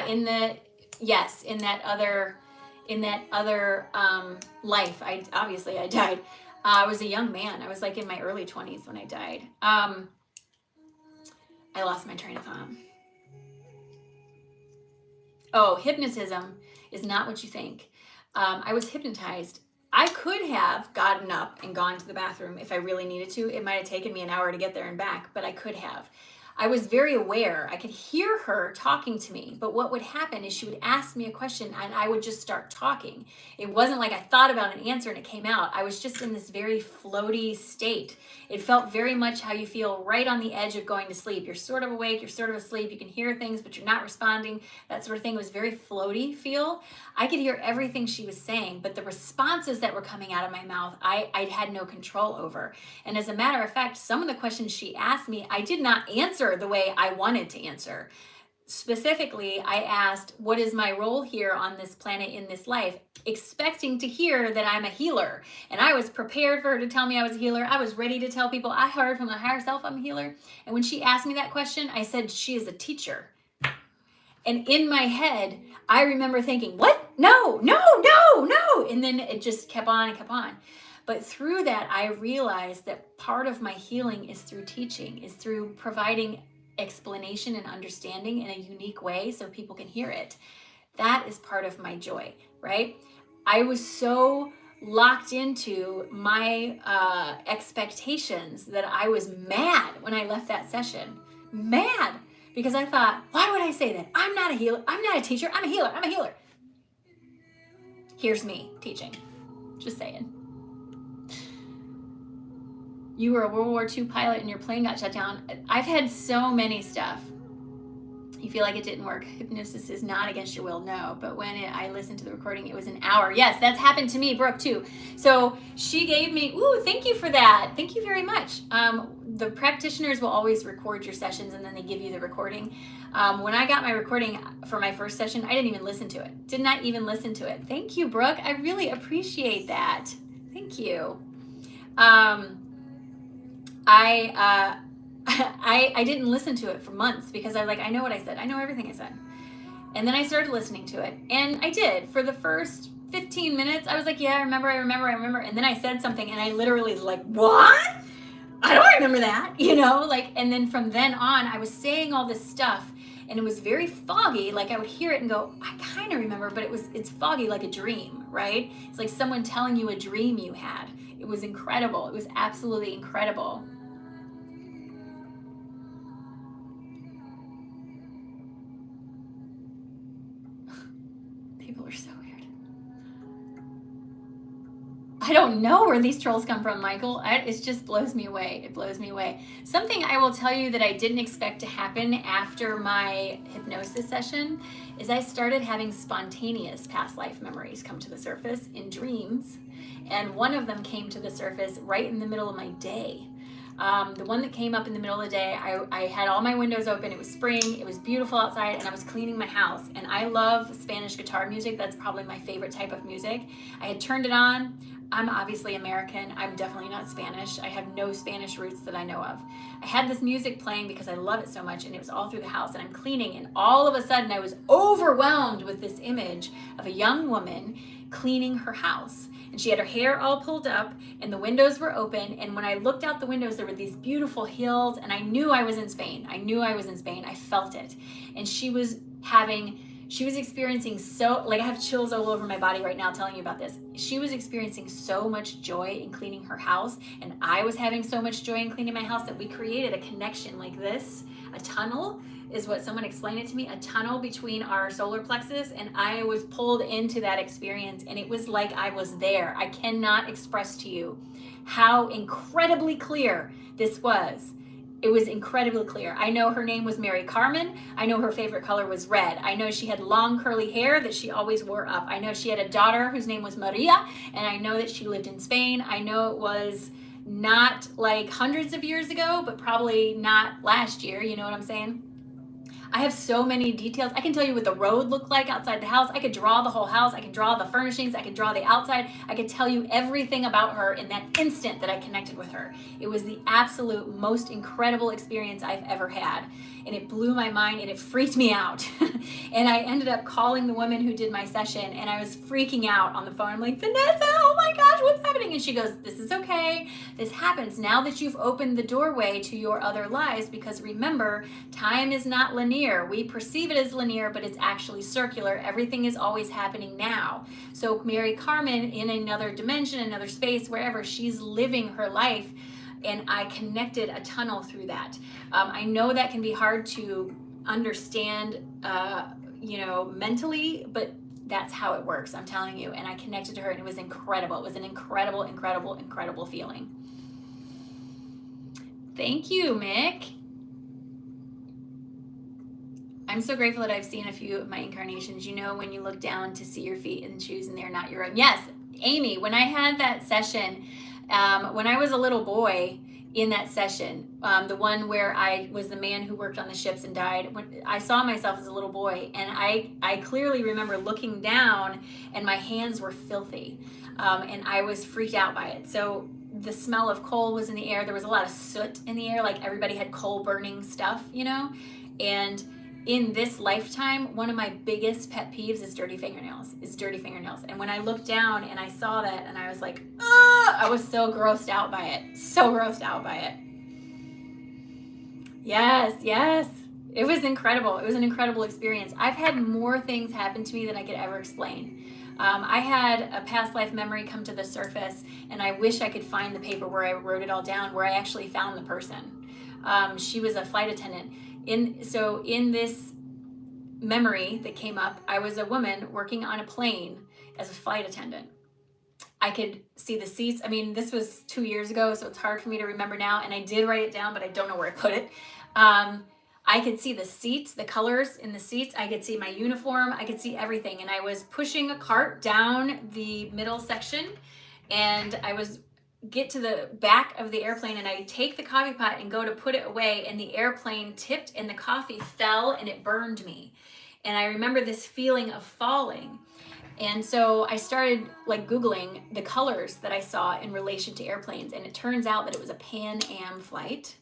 S1: in that other life, I died. I was a young man. I was like in my early 20s when I died. I lost my train of thought. Oh, hypnotism is not what you think. I was hypnotized. I could have gotten up and gone to the bathroom if I really needed to. It might have taken me an hour to get there and back, but I could have. I was very aware. I could hear her talking to me, but what would happen is she would ask me a question and I would just start talking. It wasn't like I thought about an answer and it came out. I was just in this very floaty state. It felt very much how you feel right on the edge of going to sleep. You're sort of awake, you're sort of asleep, you can hear things, but you're not responding. That sort of thing. It was very floaty feel. I could hear everything she was saying, but the responses that were coming out of my mouth, I had no control over. And as a matter of fact, some of the questions she asked me, I did not answer the way I wanted to answer. Specifically, I asked, what is my role here on this planet in this life? Expecting to hear that I'm a healer. And I was prepared for her to tell me I was a healer. I was ready to tell people I heard from the higher self I'm a healer. And when she asked me that question, I said, she is a teacher. And in my head, I remember thinking, what? No. And then it just kept on and kept on. But through that, I realized that part of my healing is through teaching, is through providing explanation and understanding in a unique way so people can hear it. That is part of my joy, right? I was so locked into my expectations that I was mad when I left that session. Mad. Because I thought, why would I say that? I'm not a healer. I'm not a teacher. I'm a healer. I'm a healer. Here's me teaching. Just saying. You were a World War II pilot and your plane got shut down. I've had so many stuff. You feel like it didn't work. Hypnosis is not against your will, no. But when I listened to the recording, it was an hour. Yes, that's happened to me, Brooke, too. So she gave me, thank you for that. Thank you very much. The practitioners will always record your sessions and then they give you the recording. When I got my recording for my first session, I didn't even listen to it. Did not even listen to it. Thank you, Brooke. I really appreciate that. Thank you. I didn't listen to it for months because I know what I said. I know everything I said. And then I started listening to it. And I did. For the first 15 minutes, I was like, yeah, I remember. And then I said something and I literally was like, what? I don't remember that, and then from then on, I was saying all this stuff and it was very foggy. Like I would hear it and go, I kind of remember, but it's foggy like a dream, right? It's like someone telling you a dream you had. It was incredible. It was absolutely incredible. People are so weird. I don't know where these trolls come from, Michael. It just blows me away. It blows me away. Something I will tell you that I didn't expect to happen after my hypnosis session is I started having spontaneous past life memories come to the surface in dreams. And one of them came to the surface right in the middle of my day. The one that came up in the middle of the day, I had all my windows open. It was spring. It was beautiful outside, and I was cleaning my house. And I love Spanish guitar music. That's probably my favorite type of music. I had turned it on. I'm obviously American. I'm definitely not Spanish. I have no Spanish roots that I know of. I had this music playing because I love it so much, and it was all through the house. And I'm cleaning, and all of a sudden I was overwhelmed with this image of a young woman cleaning her house. And she had her hair all pulled up, and the windows were open. And when I looked out the windows, there were these beautiful hills, and I knew I was in Spain. I felt it. And she was experiencing I have chills all over my body right now telling you about this. She was experiencing so much joy in cleaning her house, and I was having so much joy in cleaning my house that we created a connection like this, a tunnel is what someone explained it to me, a tunnel between our solar plexus, and I was pulled into that experience, and it was like I was there. I cannot express to you how incredibly clear this was. It was incredibly clear. I know her name was Mary Carmen. I know her favorite color was red. I know she had long curly hair that she always wore up. I know she had a daughter whose name was Maria, and I know that she lived in Spain. I know it was not like hundreds of years ago, but probably not last year. You know what I'm saying? I have so many details. I can tell you what the road looked like outside the house. I could draw the whole house. I could draw the furnishings. I could draw the outside. I could tell you everything about her in that instant that I connected with her. It was the absolute most incredible experience I've ever had. And it blew my mind, and it freaked me out. And I ended up calling the woman who did my session, and I was freaking out on the phone. I'm like, Vanessa, oh my gosh, what's happening? And she goes, this is okay. This happens now that you've opened the doorway to your other lives, because remember, time is not linear. We perceive it as linear, but it's actually circular. Everything is always happening now. So Mary Carmen, in another dimension, another space, wherever, she's living her life, and I connected a tunnel through that. I know that can be hard to understand, mentally, but that's how it works, I'm telling you. And I connected to her, and it was incredible. It was an incredible, incredible, incredible feeling. Thank you, Mick. I'm so grateful that I've seen a few of my incarnations. You know, when you look down to see your feet in shoes and they're not your own. Yes, Amy, when I had that session, when I was a little boy in that session, the one where I was the man who worked on the ships and died, when I saw myself as a little boy, and I clearly remember looking down, and my hands were filthy, and I was freaked out by it. So the smell of coal was in the air. There was a lot of soot in the air, like everybody had coal burning stuff, and in this lifetime, one of my biggest pet peeves is dirty fingernails. And when I looked down and I saw that, and I was like, I was so grossed out by it. Yes. It was incredible. It was an incredible experience. I've had more things happen to me than I could ever explain. I had a past life memory come to the surface, and I wish I could find the paper where I wrote it all down, where I actually found the person. She was a flight attendant. In this memory that came up, I was a woman working on a plane as a flight attendant. I could see the seats. I mean, this was 2 years ago, so it's hard for me to remember now, and I did write it down, but I don't know where I put it. I could see the seats, the colors in the seats. I could see my uniform. I could see everything, and I was pushing a cart down the middle section, and I was get to the back of the airplane, and I take the coffee pot and go to put it away, and the airplane tipped and the coffee fell and it burned me. And I remember this feeling of falling. And so I started Googling the colors that I saw in relation to airplanes, and it turns out that it was a Pan Am flight.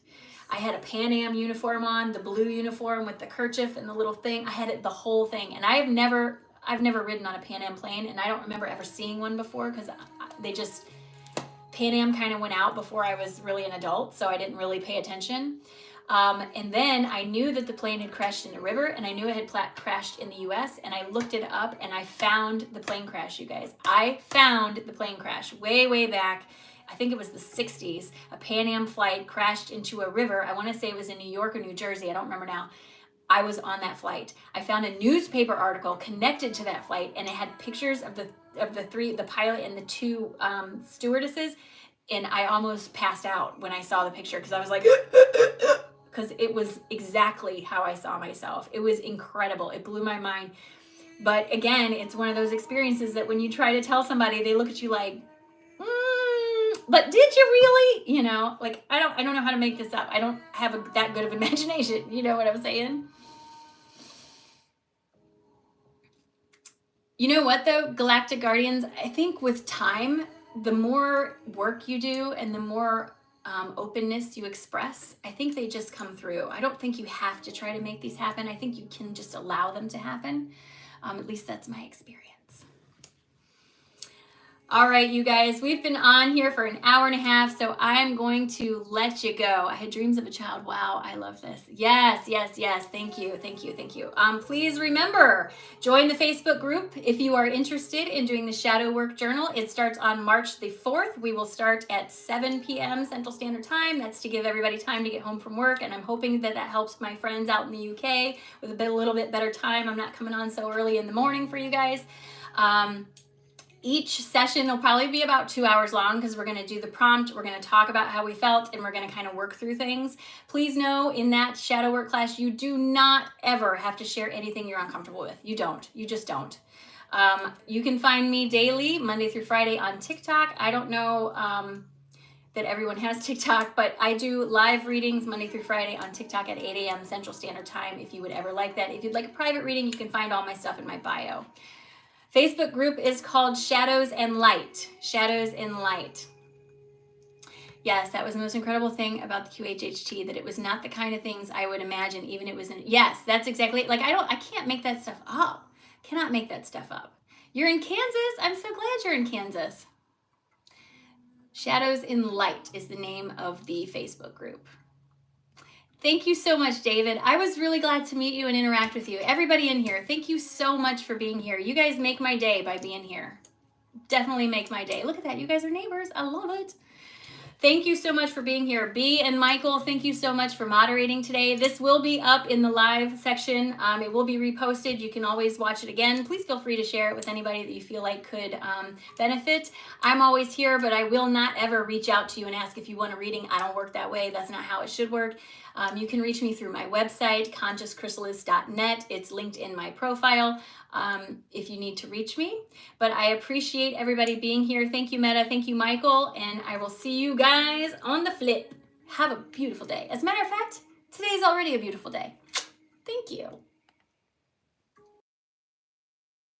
S1: I had a Pan Am uniform on, the blue uniform with the kerchief and the little thing. I had it, the whole thing. And I've never ridden on a Pan Am plane, and I don't remember ever seeing one before, because Pan Am kind of went out before I was really an adult, so I didn't really pay attention. And then I knew that the plane had crashed in a river, and I knew it had crashed in the US, and I looked it up, and I found the plane crash, you guys. I found the plane crash way, way back. I think it was the 60s. A Pan Am flight crashed into a river. I want to say it was in New York or New Jersey. I don't remember now. I was on that flight. I found a newspaper article connected to that flight, and it had pictures of the pilot and the two stewardesses, and I almost passed out when I saw the picture because I was like, because it was exactly how I saw myself. It was incredible. It blew my mind. But again, it's one of those experiences that when you try to tell somebody, they look at you like, but did you really? You know, like I don't know how to make this up. I don't have that good of imagination. You know what I'm saying? You know what though, Galactic Guardians, I think with time, the more work you do and the more openness you express, I think they just come through. I don't think you have to try to make these happen. I think you can just allow them to happen. At least that's my experience. All right, you guys, we've been on here for an hour and a half, so I'm going to let you go. I had dreams of a child. Wow, I love this. Yes, yes, yes. Thank you, thank you, thank you. Please remember, join the Facebook group if you are interested in doing the Shadow Work Journal. It starts on March the 4th. We will start at 7 p.m. Central Standard Time. That's to give everybody time to get home from work, and I'm hoping that that helps my friends out in the UK with a little bit better time. I'm not coming on so early in the morning for you guys. Each session will probably be about 2 hours long because we're going to do the prompt, we're going to talk about how we felt, and we're going to kind of work through things. Please know in that shadow work class, you do not ever have to share anything you're uncomfortable with. You don't. You just don't. You can find me daily, Monday through Friday on TikTok. I don't know that everyone has TikTok, but I do live readings Monday through Friday on TikTok at 8 a.m. Central Standard Time if you would ever like that. If you'd like a private reading, you can find all my stuff in my bio. Facebook group is called Shadows and Light. Shadows and Light. Yes, that was the most incredible thing about the QHHT, that it was not the kind of things I would imagine, even it was in, yes, that's exactly, like I can't make that stuff up. Cannot make that stuff up. You're in Kansas? I'm so glad you're in Kansas. Shadows in Light is the name of the Facebook group. Thank you so much, David. I was really glad to meet you and interact with you. Everybody in here, thank you so much for being here. You guys make my day by being here. Definitely make my day. Look at that. You guys are neighbors. I love it. Thank you so much for being here. B and Michael, thank you so much for moderating today. This will be up in the live section. It will be reposted. You can always watch it again. Please feel free to share it with anybody that you feel like could benefit. I'm always here, but I will not ever reach out to you and ask if you want a reading. I don't work that way. That's not how it should work. You can reach me through my website, consciouschrysalis.net. It's linked in my profile if you need to reach me. But I appreciate everybody being here. Thank you, Meta. Thank you, Michael. And I will see you guys on the flip. Have a beautiful day. As a matter of fact, today is already a beautiful day. Thank you.